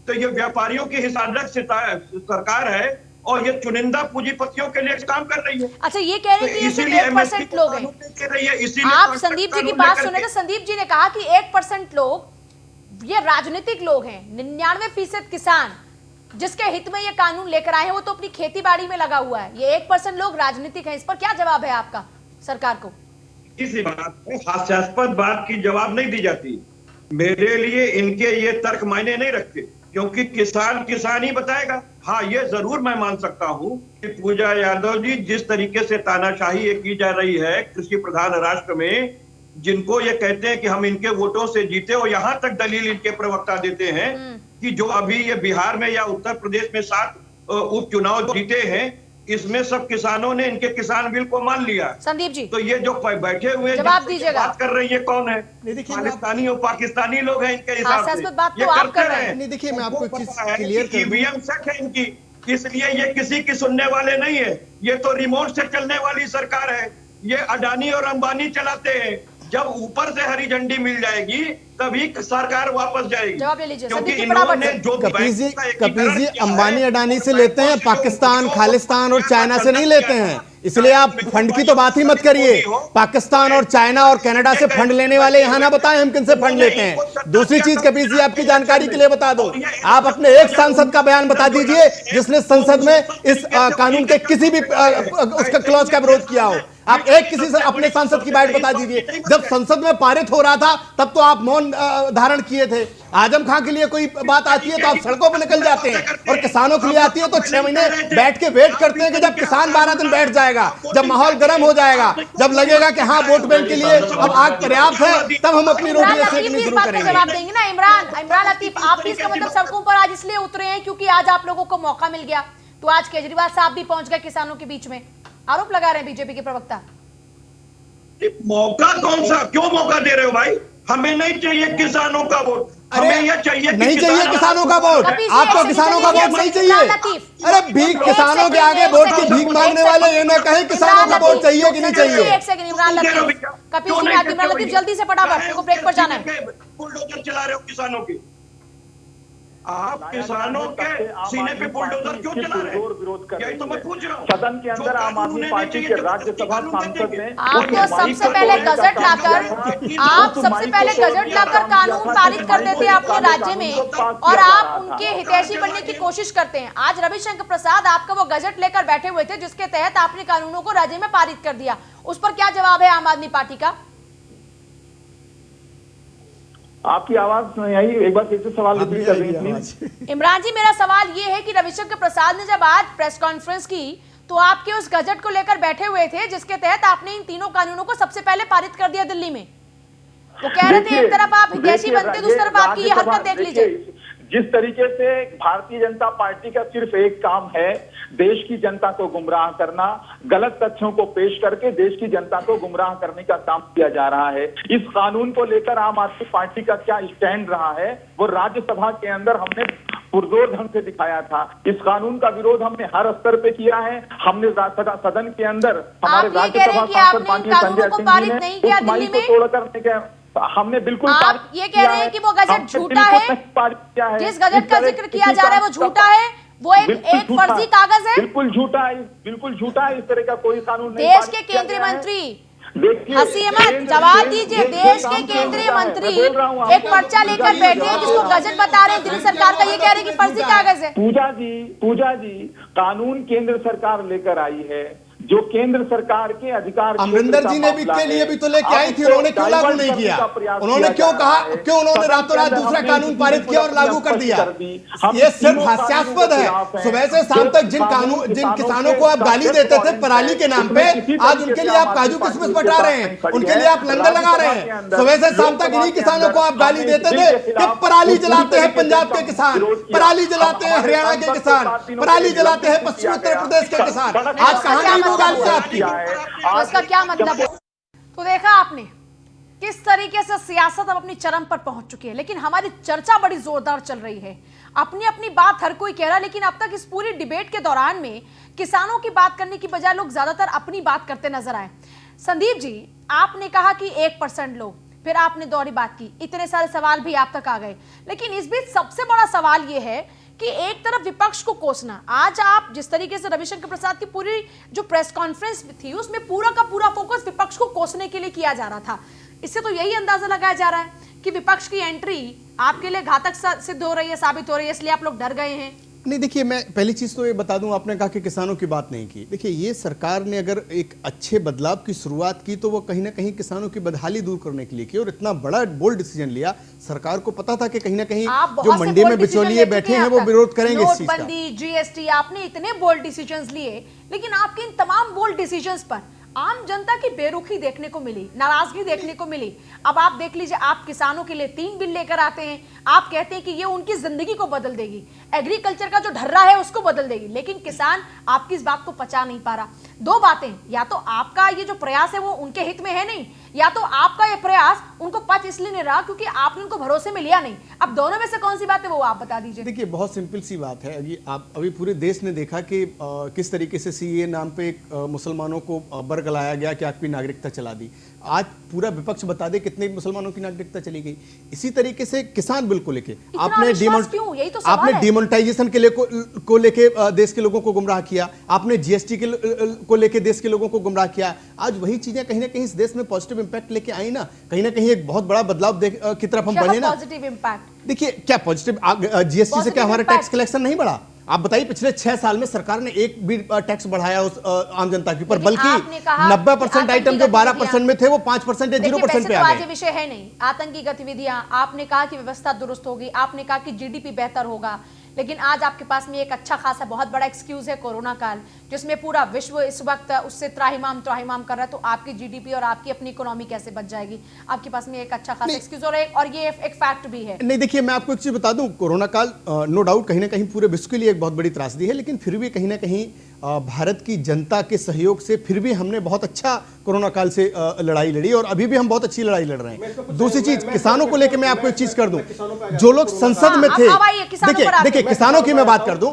तो ये व्यापारियों की हिसाब सरकार है और ये चुनिंदा पूंजीपतियों के लिए काम कर रही है। अच्छा, ये कह रहे हैं कि इसीलिए 1% लोग हैं। आप संदीप जी की बात सुने तो संदीप जी ने कहा कि 1% लोग ये राजनीतिक लोग हैं। 99% किसान जिसके हित में ये कानून लेकर आए हैं वो तो अपनी खेती बाड़ी में लगा हुआ है। ये 1% लोग राजनीतिक हैं। इस पर क्या जवाब है आपका सरकार को? इसी बात पे हास्यास्पद बात की जवाब नहीं दी जाती। मेरे लिए इनके ये तर्क मायने नहीं रखते, क्योंकि किसान किसान ही बताएगा। हाँ, ये जरूर मैं मान सकता हूँ कि पूजा यादव जी, जिस तरीके से तानाशाही की जा रही है कृषि प्रधान राष्ट्र में, जिनको ये कहते हैं कि हम इनके वोटों से जीते, और यहाँ तक दलील इनके प्रवक्ता देते हैं कि जो अभी ये बिहार में या उत्तर प्रदेश में 7 उपचुनाव जीते हैं, इसमें सब किसानों ने इनके किसान बिल को मान लिया। संदीप जी, तो ये जो बैठे हुए जवाब दीजिएगा, बात कर रहे हैं, ये कौन है? खालिस्तानी और पाकिस्तानी लोग हैं इनके हिसाब से। बात तो आप कर रहे हैं। नहीं, देखिए, मैं आपको एक चीज क्लियर कर दूं। ईवीएम सेट है इनकी, इसलिए ये किसी की सुनने वाले नहीं है। ये तो रिमोट से चलने वाली सरकार है। ये अडानी और अंबानी चलाते हैं। जब ऊपर से हरी झंडी मिल जाएगी तभी सरकार वापस जाएगी। जवाब ले लीजिए। क्योंकि इन्होंने जो कपिल जी अंबानी अडानी से लेते हैं, पाकिस्तान, खालिस्तान और चाइना से नहीं लेते हैं। इसलिए आप फंड की तो बात ही मत करिए। पाकिस्तान और चाइना और कनाडा से फंड लेने वाले यहाँ ना बताएं हम किनसे फंड लेते हैं। दूसरी चीज कपिल जी, आपकी जानकारी के लिए बता दो, आप अपने एक सांसद का बयान बता दीजिए जिसने संसद में इस कानून के किसी भी उसका क्लॉज का विरोध किया हो। आप एक किसी से अपने सांसद की बात बता दीजिए। जब संसद में पारित हो रहा था तब तो आप मौन धारण किए थे। आजम खां के लिए कोई बात आती है तो आप सड़कों पर निकल जाते हैं, और किसानों के लिए आती है तो 6 महीने बैठ के वेट करते हैं कि जब किसान 12 दिन बैठ जाएगा, जब माहौल गर्म हो जाएगा, जब लगेगा कि हाँ वोट बैंक के लिए अब आग पर्याप्त है, तब हम अपनी रोटी सेकनी शुरू करेंगे। जवाब देंगे ना इमरान लतीफ, आप भी इसका मतलब सड़कों पर आज इसलिए उतरे हैं क्योंकि आज आप लोगों को मौका मिल गया, तो आज केजरीवाल साहब भी पहुंच गए किसानों के बीच में, आरोप लगा रहे हैं बीजेपी के प्रवक्ता। मौका कौन सा? क्यों मौका दे रहे हो भाई? हमें नहीं चाहिए किसानों का वोट, हमें यह चाहिए नहीं चाहिए किसानों का वोट। आपको किसानों का वोट नहीं चाहिए? अरे भीख, किसानों के आगे वोट की भीख मांगने वाले ये ना कहें किसानों का वोट चाहिए कि नहीं चाहिए। एक सेकंड इमरान लतीफ, जल्दी से फटाफट को ब्रेक पर जाना है। बुलडोजर चला रहे हो किसानों की, आप किसानों के सीने पे बुलडोजर क्यों चला रहे हैं? यही तो मैं पूछ रहा हूँ। सदन के अंदर आम आदमी पार्टी के राज्यसभा सांसद ने आपको सबसे पहले गजट लाकर कानून पारित कर देते हैं अपने राज्य में, और आप उनके हितैषी बनने की कोशिश करते हैं। आज रविशंकर प्रसाद आपका वो गजट लेकर बैठे हुए थे जिसके तहत आपने कानूनों को राज्य में पारित कर दिया, उस पर क्या जवाब है आम आदमी पार्टी का? आपकी आवाज नहीं आई, एक बार फिर से सवाल रिपीट कर दीजिए। इमरान जी, मेरा सवाल ये है कि रविशंकर प्रसाद ने जब आज प्रेस कॉन्फ्रेंस की तो आपके उस गजट को लेकर बैठे हुए थे जिसके तहत आपने इन तीनों कानूनों को सबसे पहले पारित कर दिया दिल्ली में। वो कह रहे थे एक तरफ आप हितैषी बनते, दूसरी तरफ आपकी ये हरकत देख लीजिए। जिस तरीके से भारतीय जनता पार्टी का सिर्फ एक काम है, देश की जनता को गुमराह करना, गलत तथ्यों को पेश करके देश की जनता को गुमराह करने का काम किया जा रहा है। इस कानून को लेकर आम आदमी पार्टी का क्या स्टैंड रहा है, वो राज्यसभा के अंदर हमने पुरजोर ढंग से दिखाया था। इस कानून का विरोध हमने हर स्तर पे किया है। हमने सदन के अंदर हमारे राज्यसभा सांसद माननीय संजय सिंह जी ने उस माई को तोड़कर हमने बिल्कुल आप ये कह रहे हैं कि वो गजट झूठा है, जिस गजट का जिक्र किया जा रहा है वो झूठा है, वो एक फर्जी कागज है, बिल्कुल झूठा है, बिल्कुल झूठा है। इस तरह का कोई कानून नहीं। देश के केंद्रीय मंत्री, हंसी मत, जवाब दीजिए। देश के केंद्रीय मंत्री एक पर्चा लेकर बैठे हैं जिसको गजट बता रहे हैं, दिल्ली सरकार का ये कह रहे हैं कि फर्जी कागज है। पूजा जी, कानून केंद्र सरकार लेकर आई है, जो केंद्र सरकार के अधिकार। अमरिंदर जी ने भी के लिए भी तो लेके आई थी, उन्होंने क्यों लागू नहीं किया? उन्होंने क्यों कहा, क्यों उन्होंने रातों रात दूसरा कानून पारित किया और लागू कर दिया? ये सिर्फ हास्यास्पद है। सुबह से शाम तक जिन किसानों को आप गाली देते थे पराली के नाम पे, आज उनके लिए आप काजू किशमिश बटा रहे हैं, उनके लिए आप लंगर लगा रहे हैं। सुबह से शाम तक इन्हीं किसानों को आप गाली देते थे कि पराली जलाते हैं पंजाब के किसान, पराली जलाते हैं हरियाणा के किसान, पराली जलाते हैं पश्चिमी उत्तर प्रदेश के किसान। आज कहां गई आपकी? तो इसका क्या मतलब है? तो देखा आपने किस तरीके से सियासत अब अपनी चरम पर पहुंच चुकी है, लेकिन हमारी चर्चा बड़ी जोरदार चल रही है। अपनी अपनी बात हर कोई कह रहा है, लेकिन अब तक इस पूरी डिबेट के दौरान में किसानों की बात करने की बजाय लोग ज्यादातर अपनी बात करते नजर आए। संदीप जी, आपने कहा कि 1% लोग, फिर आपने दोहरी बात की, इतने सारे सवाल भी आप तक आ गए, लेकिन इस बीच सबसे बड़ा सवाल यह है कि एक तरफ विपक्ष को कोसना, आज आप जिस तरीके से रविशंकर प्रसाद की पूरी जो प्रेस कॉन्फ्रेंस थी उसमें पूरा का पूरा फोकस विपक्ष को कोसने के लिए किया जा रहा था। इससे तो यही अंदाजा लगाया जा रहा है कि विपक्ष की एंट्री आपके लिए घातक सिद्ध हो रही है, साबित हो रही है, इसलिए आप लोग डर गए हैं। नहीं, देखिए, मैं पहली चीज तो ये बता दूं, आपने कहा कि किसानों की बात नहीं की। देखिए, ये सरकार ने अगर एक अच्छे बदलाव की शुरुआत की तो वो कहीं ना कहीं किसानों की बदहाली दूर करने के लिए की, और इतना बड़ा बोल्ड डिसीजन लिया। सरकार को पता था कि कहीं ना कहीं जो मंडी में बिचौलिए बैठे हैं वो विरोध करेंगे इस चीज का। नोटबंदी, जीएसटी, आपने इतने बोल्ड डिसीजंस लिए, लेकिन आपके इन तमाम बोल्ड डिसीजंस पर आम जनता की बेरुखी देखने को मिली, नाराजगी देखने को मिली। अब आप देख लीजिए, आप किसानों के लिए 3 बिल लेकर आते हैं, आप कहते हैं कि ये उनकी जिंदगी को बदल देगी, एग्रीकल्चर का जो ढर्रा है उसको बदल देगी, लेकिन किसान आपकी इस बात को पचा नहीं पा रहा। दो बातें, या तो आपका ये जो प्रयास है वो उनके हित में है नहीं, या तो आपका ये प्रयास उनको पच इसलिए नहीं रहा क्योंकि आपने उनको भरोसे में लिया नहीं। अब दोनों में से कौन सी बात है वो आप बता दीजिए। देखिए, बहुत सिंपल सी बात है। अभी पूरे देश ने देखा कि किस तरीके से सीएए नाम पे मुसलमानों को बरगलाया गया कि आपकी नागरिकता चला दी। आज पूरा विपक्ष बता दे कितने मुसलमानों की नागरिकता चली गई। इसी तरीके से किसान बिल को लेके आपने डिमोनेटाइजेशन के लिए को लेके देश के लोगों को गुमराह किया, आपने जीएसटी को लेके देश के लोगों को गुमराह किया। आज वही चीजें कहीं ना कहीं इस देश में पॉजिटिव इंपैक्ट लेके आई ना, कहीं एक बहुत बड़ा बदलाव की तरफ हम बढ़े ना। पॉजिटिव इंपैक्ट देखिए, क्या पॉजिटिव, जीएसटी से क्या हमारा टैक्स कलेक्शन नहीं बढ़ा? आप बताइए, पिछले 6 साल में सरकार ने एक भी टैक्स बढ़ाया उस आम जनता के ऊपर, बल्कि 90% आइटम जो 12% में थे वो 5% या 0% पे आ गए। विषय है नहीं, आतंकी गतिविधियां, आपने कहा कि व्यवस्था दुरुस्त होगी, आपने कहा कि जीडीपी बेहतर होगा, लेकिन आज आपके पास में एक अच्छा खासा बहुत बड़ा एक्सक्यूज है कोरोना काल, जिसमें पूरा विश्व इस वक्त उससे त्राहिमाम कर रहा है। तो आपकी जीडीपी और आपकी अपनी इकोनॉमी कैसे बच जाएगी? आपके पास में एक अच्छा खासा एक्सक्यूज और ये एक फैक्ट भी है। नहीं, देखिए, मैं आपको एक चीज बता दूं, कोरोना काल नो डाउट कहीं ना कहीं पूरे विश्व के लिए एक बहुत बड़ी त्रासदी है, लेकिन फिर भी कहीं ना कहीं भारत की जनता के सहयोग से फिर भी हमने बहुत अच्छा कोरोना काल से लड़ाई लड़ी, और अभी भी हम बहुत अच्छी लड़ाई लड़ रहे हैं। दूसरी चीज, किसानों को लेकर मैं आपको एक चीज कर दूं, जो लोग संसद में थे, देखिए किसानों की मैं बात कर दूं,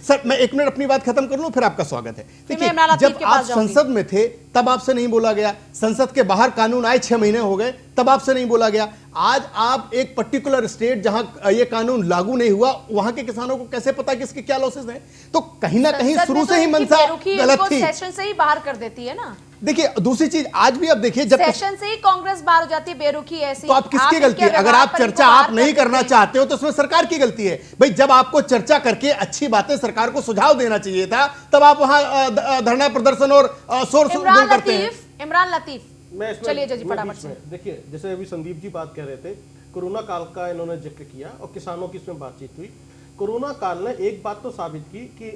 सर मैं 1 मिनट अपनी बात खत्म कर लूं, फिर आपका स्वागत है। देखिए, जब आप संसद में थे तब आपसे नहीं बोला गया, संसद के बाहर कानून आए 6 महीने हो गए तब आपसे नहीं बोला गया। आज आप एक पर्टिकुलर स्टेट जहां ये कानून लागू नहीं हुआ, वहां के किसानों को कैसे पता कि इसके क्या लॉसेस हैं? तो कहीं ना कहीं शुरू से ही मंशा गलत थी। सेशन से ही बाहर कर देती है ना। देखिए, दूसरी चीज, आज भी अब देखिए, जब सेशन से ही कांग्रेस बाहर हो जाती है, बेरुखी ऐसी, तो आप किसकी गलती है? अगर आप चर्चा आप नहीं करना चाहते हो तो उसमें सरकार की गलती है। भाई, जब आपको चर्चा करके अच्छी बातें सरकार को सुझाव देना चाहिए था, तब आप वहां धरना प्रदर्शन और शोर करते हैं। इमरान लतीफ, चलिए जी फटाफट से। देखिए, जैसे अभी संदीप जी बात कर रहे थे, कोरोना काल का इन्होंने जिक्र किया और किसानों की इसमें बातचीत हुई। कोरोना काल ने एक बात तो साबित की कि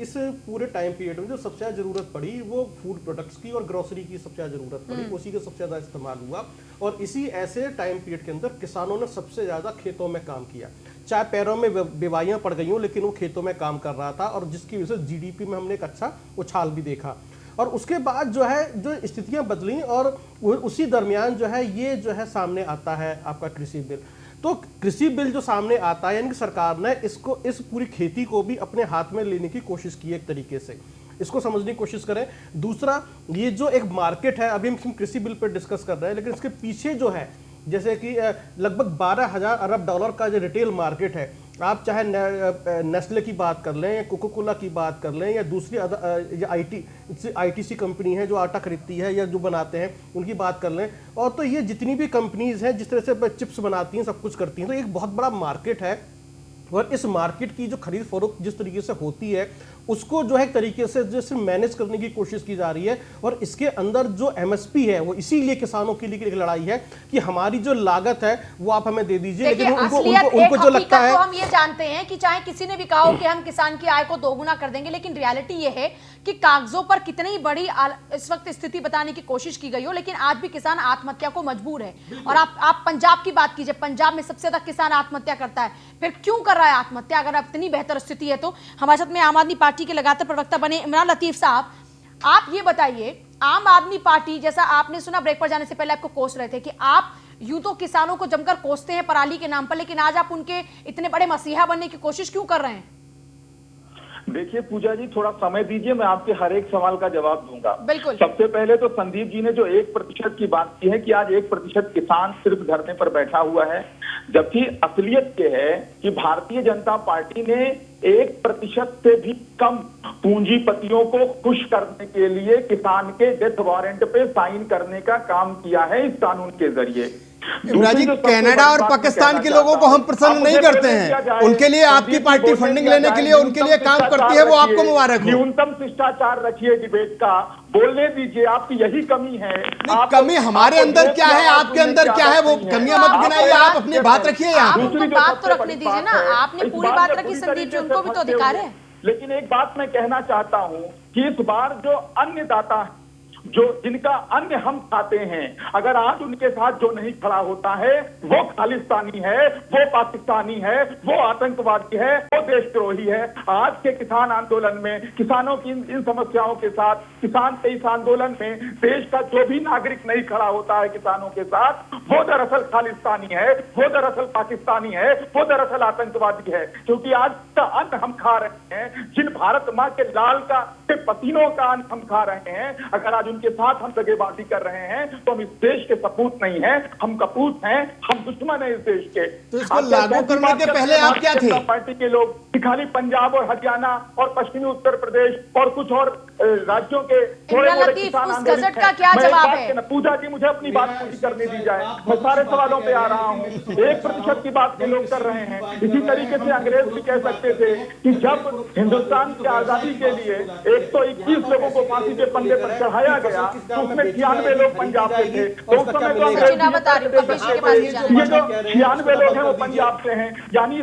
इस पूरे टाइम पीरियड में जो सबसे ज्यादा जरूरत पड़ी वो फूड प्रोडक्ट्स की और ग्रोसरी की सबसे ज्यादा जरूरत पड़ी, उसी का सबसे ज्यादा इस्तेमाल हुआ। और इसी ऐसे टाइम पीरियड के अंदर किसानों ने सबसे ज्यादा खेतों में काम किया, चाहे पैरों में बीमारियां पड़ गई हों, लेकिन वो खेतों में काम कर रहा था और जिसकी वजह से जीडीपी में हमने एक अच्छा उछाल भी देखा। और उसके बाद जो है जो स्थितियां बदली और उसी दरमियान जो है ये जो है सामने आता है आपका कृषि बिल। तो कृषि बिल जो सामने आता है, यानी कि सरकार ने इसको, इस पूरी खेती को भी अपने हाथ में लेने की कोशिश की एक तरीके से, इसको समझने की कोशिश करें। दूसरा, ये जो एक मार्केट है, अभी हम कृषि बिल पर डिस्कस कर रहे हैं, लेकिन इसके पीछे जो है जैसे कि लगभग 12,000 अरब डॉलर का जो रिटेल मार्केट है, आप चाहे नेस्ले की बात कर लें, कोको कोला की बात कर लें, या दूसरी आईटीसी कंपनी है जो आटा खरीदती है या जो बनाते हैं उनकी बात कर लें, और तो ये जितनी भी कंपनीज हैं जिस तरह से चिप्स बनाती हैं, सब कुछ करती हैं, तो एक बहुत बड़ा मार्केट है। और इस मार्केट की जो खरीद फरोख्त जिस तरीके से होती है उसको जो है एक तरीके से जैसे मैनेज करने की कोशिश की जा रही है। और इसके अंदर जो एमएसपी है वो इसीलिए किसानों के लिए एक लड़ाई है कि हमारी जो लागत है वो आप हमें दे दीजिए, लेकिन उनको जो लगता है, तो हम ये जानते हैं कि चाहे किसी ने भी कहा हो कि हम किसान की आय को दोगुना कर देंगे, लेकिन रियलिटी ये है कि कागजों पर कितनी बड़ी इस वक्त स्थिति बताने की कोशिश की गई हो, लेकिन आज भी किसान आत्महत्या को मजबूर है। और आप पंजाब की बात कीजिए, पंजाब में सबसे ज्यादा किसान आत्महत्या करता है। फिर क्यों कर रहा है आत्महत्या अगर अब इतनी बेहतर स्थिति है तो? हमारे साथ में आम आदमी पार्टी के लगातार प्रवक्ता बने इमरान लतीफ साहब, आप ये बताइए, आम आदमी पार्टी, जैसा आपने सुना ब्रेक पर जाने से पहले आपको कोस रहे थे कि आप यूं तो किसानों को जमकर कोसते हैं पराली के नाम पर, लेकिन आज आप उनके इतने बड़े मसीहा बनने की कोशिश क्यों कर रहे हैं? देखिए पूजा जी, थोड़ा समय दीजिए, मैं आपके हर एक सवाल का जवाब दूंगा। बिल्कुल। सबसे पहले तो संदीप जी ने जो 1% की बात की है कि आज 1% किसान सिर्फ धरने पर बैठा हुआ है, जबकि असलियत ये है कि भारतीय जनता पार्टी ने 1% से भी कम पूंजीपतियों को खुश करने के लिए किसान के डेथ वारंट पे साइन करने का काम किया है इस कानून के जरिए। इमरान जी, कनाडा और पाकिस्तान के लोगों को हम पसंद नहीं करते हैं, उनके लिए आपकी पार्टी फंडिंग लेने के लिए उनके लिए काम करती है, वो आपको मुबारक हो। न्यूनतम शिष्टाचार रखिए डिबेट का, बोलने दीजिए, आपकी यही कमी है। कमी हमारे अंदर क्या है, आपके अंदर क्या है, वो कमियां मत गिनाइए, आप अपनी बात रखिए। आप बात तो रखने दीजिए ना, आपने पूरी बात रखी संदीप जी, उनको भी तो अधिकार है। लेकिन एक बात मैं कहना चाहता हूं कि इस बार जो अन्नदाता जो जिनका अन्न हम खाते हैं, अगर आज उनके साथ जो नहीं खड़ा होता है वो खालिस्तानी है, वो पाकिस्तानी है, वो आतंकवादी है, वो देशद्रोही है। आज के किसान आंदोलन में किसानों की इन समस्याओं के साथ, किसान के इस आंदोलन में देश का जो भी नागरिक नहीं खड़ा होता है किसानों के साथ, वो दरअसल खालिस्तानी है, वो दरअसल पाकिस्तानी है, वो दरअसल आतंकवादी है। क्योंकि आज का अन्न हम खा रहे हैं, जिन भारत माँ के लाल का पसीनों का अन्न हम खा रहे हैं, अगर आज उनके साथ हम दगेबाजी कर रहे हैं तो हम इस देश के सपूत नहीं हैं, हम कपूत हैं, हम दुश्मन हैं इस देश के। तो इसको लागू करने के पहले आप क्या थे? पार्टी के लोग खाली पंजाब और हरियाणा और पश्चिमी उत्तर प्रदेश और कुछ और राज्यों के थोड़े मोड़े किसान आंदोलन का क्या जवाब है? पूजा जी, मुझे अपनी बात पूरी करने दी जाए, मैं सारे सवालों पे आ रहा हूँ। 1% की बात लोग कर रहे हैं। इसी तरीके से अंग्रेज भी कह सकते थे कि जब हिंदुस्तान की आजादी के लिए 121 लोगों को फांसी के फंदे पर चढ़ाया गया तो उसमें 96 लोग पंजाब से थे। तो उस समय तो अंग्रेज ये जो 96 लोग हैं वो पंजाब से हैं, यानी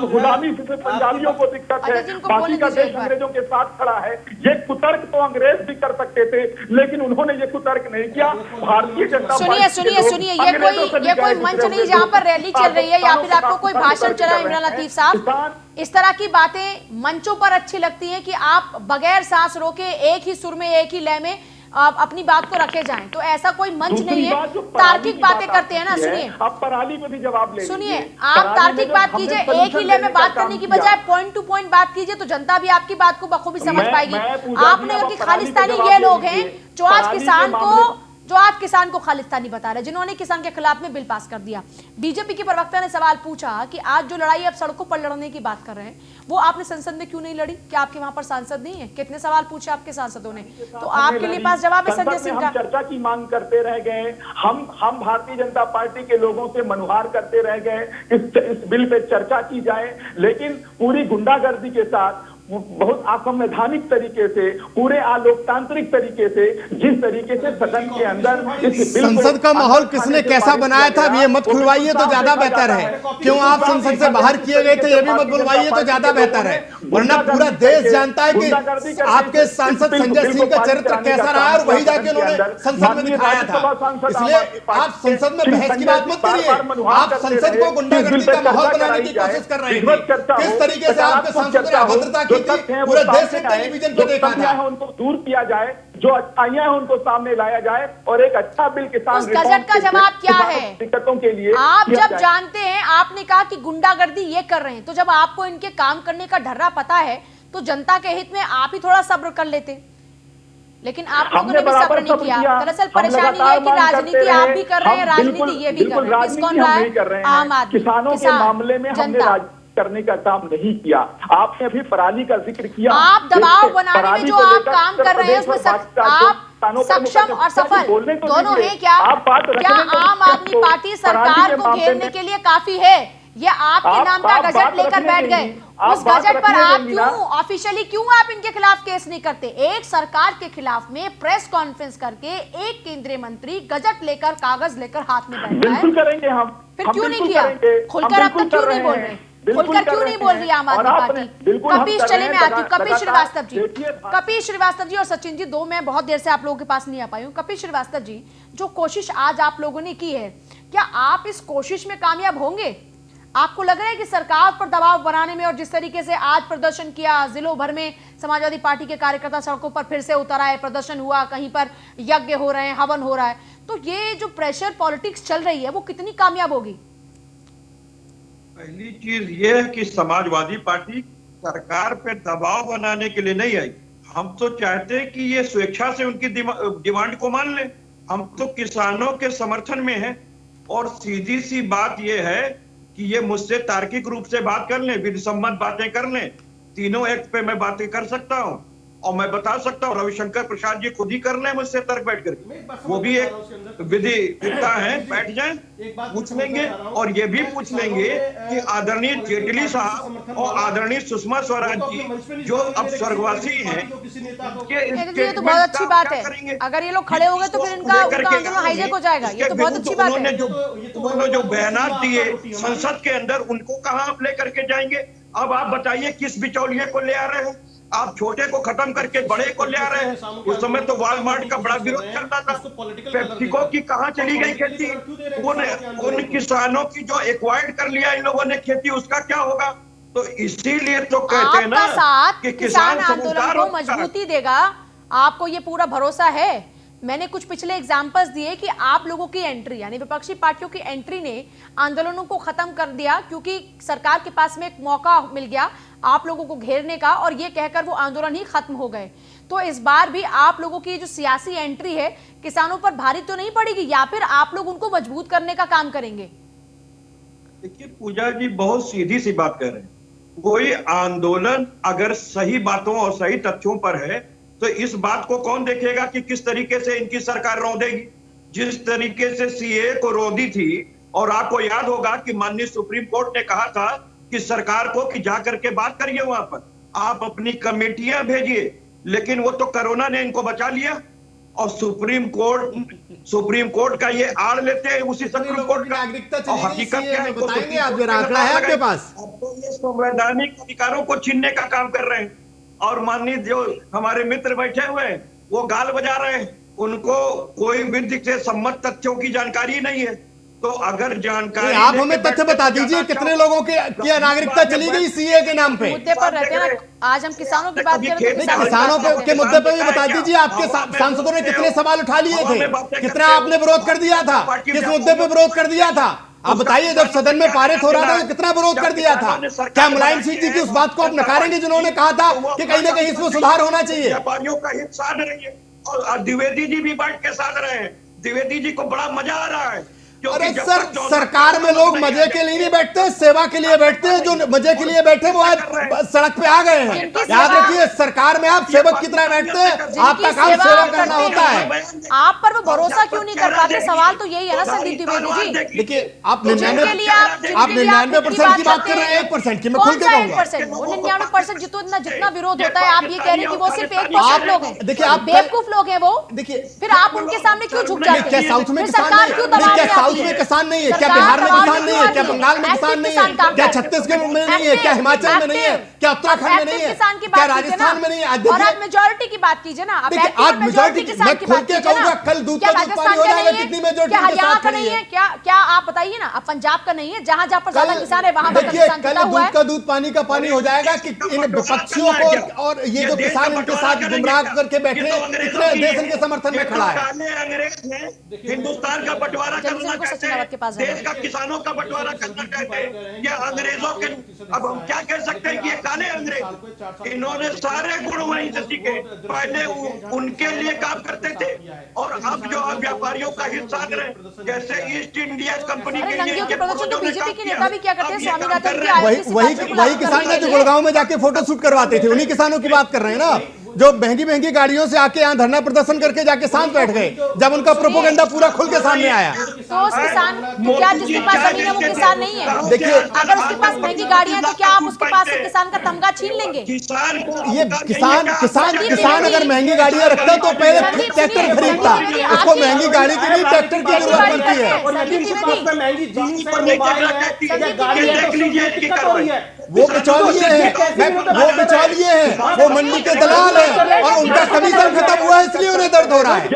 गुलामी से पंजाबियों को दिक्कत है, बाकी का देश अंग्रेजों के साथ खड़ा है। ये कुतर्क तो अंग्रेज भी कर सकते थे, लेकिन उन्होंने ये कुतर्क नहीं किया। भारतीय जनता पार्टी सुनिए, ये कोई मंच नहीं जहां पर रैली चल रही है या फिर आपको कोई भाषण चल रहा है। इमरान लतीफ साहब, इस तरह की बातें मंचों पर अच्छी लगती हैं कि आप बगैर सांस रोके एक ही सुर में, एक ही लय में अपनी बात को रखे जाएं, तो ऐसा कोई मंच नहीं है। तार्किक बातें करते हैं ना, सुनिए, आप पराली पे भी जवाब ले, सुनिए, आप तार्किक बात कीजिए, एक ही लय में बात करने की बजाय पॉइंट टू पॉइंट बात कीजिए, तो जनता भी आपकी बात को बखूबी समझ पाएगी। आपने कहा कि खालिस्तानी ये लोग हैं जो आज किसान को खालिस्तानी बता रहे, जिन्होंने किसान के खिलाफ में बिल पास कर दिया। बीजेपी के प्रवक्ता ने सवाल पूछा कि आज जो लड़ाई आप सड़कों पर लड़ने की बात कर रहे हैं, वो आपने संसद में क्यों नहीं लड़ी? क्या आपके वहां पर सांसद नहीं है? कितने सवाल पूछे आपके सांसदों ने? तो आपके लिए पास जवाब है संजय सिंह का। चर्चा की मांग करते रह गए, हम भारतीय जनता पार्टी के लोगों से मनुहार करते रह गए इस बिल पे चर्चा की जाए, लेकिन पूरी गुंडागर्दी के साथ, बहुत असंवैधानिक तरीके से, पूरे अलोकतांत्रिक तरीके से, जिस तरीके से सदन के अंदर इस बिल को संसद का माहौल किसने कैसा बनाया था, ये मत खुलवाइए तो ज्यादा बेहतर है। क्यों आप संसद से बाहर किए गए थे, ये भी मत बुलवाइए तो ज्यादा बेहतर है, वरना पूरा देश जानता है कि आपके सांसद संजय सिंह का चरित्र कैसा रहा और वही जाके उन्होंने संसद में दिखाया था। इसलिए आप संसद में बहस की बात मत करिए, आप संसद को गुंडागर्दी का माहौल बनाने की कोशिश कर रहे हैं। किस तरीके से आपके सांसदों ने अभद्रता की थी, पूरे देश ने टेलीविजन पे देखा था। उनको दूर किया जाए, जो अच्छाइयां हैं उनको सामने लाया जाए और एक अच्छा बिल किसान उस गजट का जवाब क्या है? दिक्कतों के लिए आप जब जानते हैं, आपने कहा कि गुंडागर्दी ये कर रहे हैं, तो जब आपको इनके काम करने का ढर्रा पता है तो जनता के हित में आप ही थोड़ा सब्र कर लेते, लेकिन आप लोगों ने भी सब्र नहीं किया। दरअसल परेशानी है कि राजनीति आप भी कर रहे हैं, राजनीति ये भी कर रहे हैं। किस कौन रहा है? आम आदमी, किसानों के मामले में हमने राजनीति करने का काम नहीं किया। आपने अभी पराली का जिक्र किया, आप दबाव बनाने में जो आप काम कर रहे हैं उसमें आप सक्षम और सफल दोनों हैं क्या? क्या आम आदमी पार्टी सरकार को घेरने के लिए काफी है? ये आपके नाम का गजट लेकर बैठ गए, उस गजट पर आप क्यों ऑफिशियली क्यों आप इनके खिलाफ केस नहीं करते? एक सरकार के खिलाफ में प्रेस कॉन्फ्रेंस करके एक केंद्रीय मंत्री गजट लेकर, कागज लेकर हाथ में बैठ गया है। बिल्कुल करेंगे हम, फिर क्यों नहीं किया? खुलकर अब तक क्यों नहीं बोल रहे? खुलकर क्यों नहीं बोल रही आम आदमी पार्टी? कपिश, चले मैं आती हूँ, कपिश श्रीवास्तव जी, कपिश श्रीवास्तव जी और सचिन जी, दो मैं बहुत देर से आप लोगों के पास नहीं आ पाई हूँ। कपिश श्रीवास्तव जी, जो कोशिश आज आप लोगों ने की है, क्या आप इस कोशिश में कामयाब होंगे? आपको लग रहा है कि सरकार पर दबाव बनाने में, और जिस तरीके से आज प्रदर्शन किया, जिलों भर में समाजवादी पार्टी के कार्यकर्ता सड़कों पर फिर से उतर आए, प्रदर्शन हुआ, कहीं पर यज्ञ हो रहे हैं, हवन हो रहा है, तो ये जो प्रेशर पॉलिटिक्स चल रही है वो कितनी कामयाब होगी? पहली चीज ये है कि समाजवादी पार्टी सरकार पे दबाव बनाने के लिए नहीं आई। हम तो चाहते हैं कि ये स्वेच्छा से उनकी डिमांड को मान ले। हम तो किसानों के समर्थन में हैं और सीधी सी बात ये है कि ये मुझसे तार्किक रूप से बात कर लें, विधिसम्मत बातें कर लें, तीनों एक्ट पे मैं बातें कर सकता हूं और मैं बता सकता हूं, रविशंकर प्रसाद जी खुद ही कर लें मुझसे तर्क बैठ करके, वो भी एक विधिज्ञता है, बैठ जाएं, पूछ लेंगे और ये भी पूछ लेंगे कि आदरणीय जेटली साहब और आदरणीय सुषमा स्वराज जी जो अब स्वर्गवासी हैं, ये तो बहुत अच्छी बात है। अगर ये लोग खड़े हो गए तो फिर इनका आंदोलन हाईजैक हो जाएगा, ये तो बहुत अच्छी बात है। उन्होंने जो बयानात दिए संसद के अंदर, उनको कहाँ आप लेकर के जाएंगे? अब आप बताइए किस बिचौलिए को ले आ रहे हैं? आप छोटे को खत्म करके बड़े को ले आ रहे हैं। उस समय तो वॉलमार्ट का बड़ा विरोध चलता था, पेप्सिको की कहाँ चली गई खेती? उन किसानों की जो एक्वायर्ड कर लिया इन लोगों ने खेती, उसका क्या होगा? तो इसीलिए तो कहते हैं ना कि किसान आंदोलन को मजबूती देगा, आपको ये पूरा भरोसा है? मैंने कुछ पिछले एग्जाम्पल्स दिए कि आप लोगों की एंट्री, यानी विपक्षी पार्टियों की एंट्री ने आंदोलनों को खत्म कर दिया, क्योंकि सरकार के पास में एक मौका मिल गया आप लोगों को घेरने का, और ये कहकर वो आंदोलन ही खत्म हो गए। तो इस बार भी आप लोगों की जो सियासी एंट्री है किसानों पर भारी तो नहीं पड़ेगी, या फिर आप लोग उनको मजबूत करने का काम करेंगे? देखिए पूजा जी, बहुत सीधी सी बात कर रहे हैं। कोई आंदोलन अगर सही बातों और सही तथ्यों पर है तो इस बात को कौन देखेगा कि किस तरीके से इनकी सरकार रौंदेगी? जिस तरीके से सीए को रौंदी थी, और आपको याद होगा कि माननीय सुप्रीम कोर्ट ने कहा था कि सरकार को कि जाकर के बात करिए, वहां पर आप अपनी कमेटियां भेजिए, लेकिन वो तो कोरोना ने इनको बचा लिया और सुप्रीम कोर्ट का ये आड़ लेते हैं उसी सुप्रीम कोर्ट का। और हकीकत क्या है, बताएंगे आप जरा, आंकड़ा है आपके पास? अब तो ये संवैधानिक अधिकारों को छीनने का काम कर रहे हैं, और माननीय जो हमारे मित्र बैठे हुए हैं वो गाल बजा रहे हैं, उनको कोई विधि से सम्मत तथ्यों की जानकारी नहीं है। तो अगर जानकारी, आप हमें तथ्य बता दीजिए, कितने लोगों की नागरिकता चली गई सीए के नाम पे? मुद्दे पर रहते हैं ना, आज हम किसानों की बात कर रहे हैं, किसानों के मुद्दे पे भी बता दीजिए। आपके सांसदों ने कितने सवाल उठा लिए थे, कितना आपने विरोध कर दिया था, किस मुद्दे पे विरोध कर दिया था? आप बताइए, जब सदन में पारित हो रहा था तो कितना विरोध कर दिया था? क्या मुलायम सिंह जी की उस बात को आप नकारेंगे जिन्होंने कहा था कि कहीं ना कहीं इसमें सुधार होना चाहिए? व्यापारियों का हित साध रही है, और द्विवेदी जी भी बैठ के साध रहे हैं। द्विवेदी जी को बड़ा मजा आ रहा है। अरे सर, सरकार में लोग मजे के लिए नहीं बैठते, सेवा के लिए बैठते हैं। जो मजे के लिए बैठे वो आज सड़क पे आ गए हैं। याद रखिए, सरकार में आप सेवक की तरह बैठते हैं, आपका काम सेवा करना होता है। आप पर वो भरोसा क्यों नहीं कर पाते? सवाल तो यही है ना संदीप द्विवेदी जी। देखिए, आप 99% की बात कर रहे हैं, 1% की मैं खुल के कहूंगा। 99% जितना विरोध होता है, आप ये कह रहे हैं कि वो सिर्फ 1% लोग हैं। देखिए, आप बेवकूफ लोग हैं वो। देखिए, फिर आप उनके सामने क्यों झुक जाते हैं? क्या साउथ में किसान सरकार क्यों दबाव में आती है? साउथ में किसान नहीं है क्या? बिहार में किसान नहीं है क्या? बंगाल में किसान नहीं है क्या? छत्तीसगढ़ में नहीं है क्या? हिमाचल में नहीं है क्या? उत्तराखंड में नहीं है क्या? राजस्थान में नहीं है? और आप मेजोरिटी की बात कीजिए ना। देखिए, आज मेजोरिटी मैं खुल के कहूंगा, कल दूध का दूध पानी हो जाएगा। कितनी मेजोरिटी के साथ खड़ी है? क्या आप बताइए ना। अब पंजाब का नहीं है, जहां जहां पर ज्यादा किसान है वहां पर देखिए, किसान कल दूध का दूध पानी का पानी हो जाएगा कि इन विपक्षियों को और ये जो किसान इनके साथ गुमराह करके बैठे, इतने देश इनके समर्थन में खड़ा है। काले अंग्रेज ने हिंदुस्तान का बंटवारा करना चाहते हैं, देश का किसानों का बंटवारा करना चाहते हैं। ये अंग्रेजों के, अब हम क्या कह सकते हैं कि ये काले अंग्रेज, इन्होंने सारे गुण वहीं से सीखे। पहले उनके लिए काम करते थे और अब जो आप व्यापारियों का हिस्सा रहे, जैसे ईस्ट इंडिया कंपनी के लिए तो बीजेपी के नेता भी क्या करते हैं? स्वामीनाथन वही किसान है जो गुड़गांव में जाके फोटो शूट करवाते थे, उन्हीं किसानों की बात कर रहे हैं ना, जो महंगी महंगी गाड़ियों से आके यहाँ धरना प्रदर्शन करके जाके शांत बैठ गए जब उनका प्रोपोगंडा पूरा खुल के सामने आया। तो उस किसान, क्या जिसके पास जमीन है वो किसान नहीं है? देखिए, अगर उसके पास महंगी गाड़ियां तो क्या आप उसके पास से किसान का तमगा छीन लेंगे? ये किसान अगर महंगी गाड़ियां रखता तो पहले ट्रैक्टर खरीदता। उसको महंगी गाड़ी की नहीं, ट्रैक्टर की जरूरत पड़ती है। वो बिचौलिए हैं, वो मंडी के दलाल हैं और उनका कमीशन खत्म हुआ है इसलिए उन्हें दर्द हो रहा है।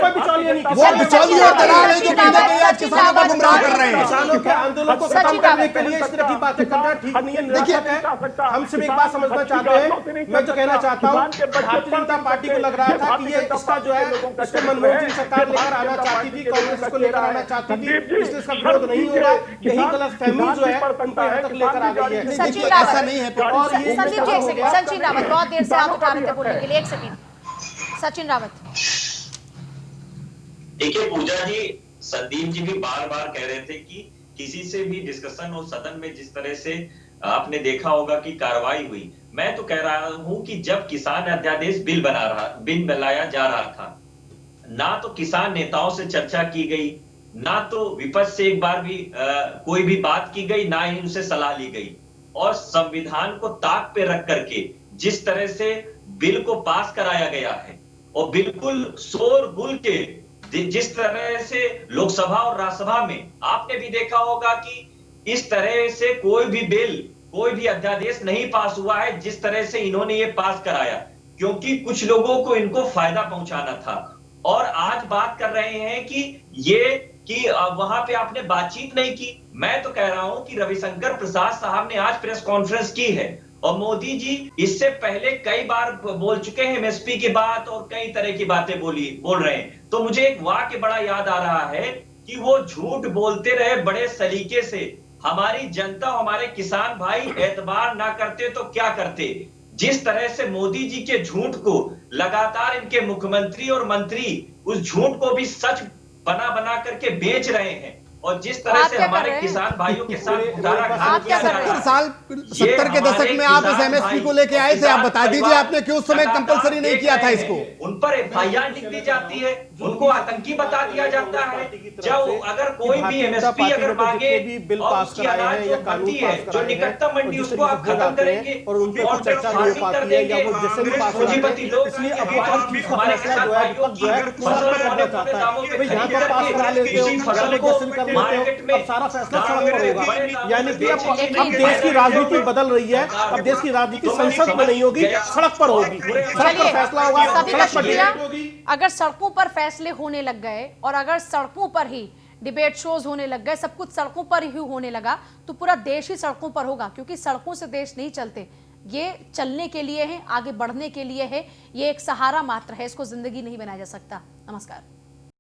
वो बिचौलिए और दलाल हैं जो कहीं ना कहीं आज किसानों को गुमराह कर रहे हैं। किसानों के आंदोलन को खत्म करने के लिए इस तरह की बातें करना ठीक नहीं है, निरर्थक है। हम सिर्फ एक बात समझना चाहते हैं, मैं जो कहना चाहता हूँ, भारतीय जनता पार्टी को लग रहा था कि ये इसका जो है इसको मनमोहन सिंह सरकार लेकर आना चाहती थी, कांग्रेस इसको लेकर आना चाहती थी, इसलिए इसका विरोध नहीं हो रहा। यही गलतफहमी जो है उनको यहाँ तक लेकर आ गई है। ऐसा नहीं है। और संदीप जी, एक सेकंड, सचिन रावत बहुत देर से आप उठा रहे थे बोलने के लिए, एक सेकंड सचिन रावत। देखिए पूजा जी, संदीप जी भी बार बार कह रहे थे कि किसी से भी डिस्कशन हो सदन में, जिस तरह से आपने देखा होगा कि कार्रवाई हुई। मैं तो कह रहा हूं कि जब किसान अध्यादेश बिल लाया जा रहा था, ना तो किसान नेताओं से चर्चा की गई, ना तो विपक्ष से एक बार भी कोई भी बात की गई, ना ही उनसे सलाह ली गई। और संविधान को ताक पे रख करके जिस तरह से बिल को पास कराया गया है और बिल्कुल शोरगुल के जिस तरह से लोकसभा और राज्यसभा में आपने भी देखा होगा कि इस तरह से कोई भी बिल, कोई भी अध्यादेश नहीं पास हुआ है जिस तरह से इन्होंने ये पास कराया, क्योंकि कुछ लोगों को इनको फायदा पहुंचाना था। और आज बात कर रहे हैं कि वहां पे आपने बातचीत नहीं की। मैं तो कह रहा हूं कि रविशंकर प्रसाद साहब ने आज प्रेस कॉन्फ्रेंस की है और मोदी जी इससे पहले कई बार बोल चुके हैं एमएसपी की बात और कई तरह की बातें बोल रहे हैं। तो मुझे एक वाक्य बड़ा याद आ रहा है कि वो झूठ बोलते रहे बड़े सलीके से, हमारी जनता, हमारे किसान भाई एतबार ना करते तो क्या करते। जिस तरह से मोदी जी के झूठ को लगातार इनके मुख्यमंत्री और मंत्री उस झूठ को भी सच बना बना करके बेच रहे हैं और जिस तरह से हमारे किसान भाइयों के साथ 70 के दशक में आप इस एमएसपी को लेके आए थे, आप बता दीजिए आपने क्यों उस समय कंपलसरी नहीं किया था इसको? उन पर एफआईआर लिख दी जाती है, उनको आतंकी बता दिया जाता है। जब अगर कोई भी एमएसपी अगर मांगे और उसकी अनाज जो बनती है, जो निकटतम मंडी, उसको आप खत्म करेंगे और उन पे कुछ चर्चा नहीं हो पाती है या वो जिससे भी पास हो जाते हैं। इसलिए अब हमारे फैसला जो है पूरा करना चाहता है, भाई यहाँ पर पास करा लेते हो, फसल को कर लेते हो, अब सारा फैसला सड़क पर होगा। यानी कि अब देश की राजनीति बदल रही है, अब देश की राजनीति संसद में नहीं होगी, सड़क पर होगी, सड़क पर फैसला होगा, सड़क पर। अगर सड़कों पर फैसले होने लग गए और अगर सड़कों पर ही डिबेट शोज होने लग गए, सब कुछ सड़कों पर ही होने लगा, तो पूरा देश ही सड़कों पर होगा, क्योंकि सड़कों से देश नहीं चलते। ये चलने के लिए है, आगे बढ़ने के लिए है, ये एक सहारा मात्र है, इसको जिंदगी नहीं बनाया जा सकता। नमस्कार।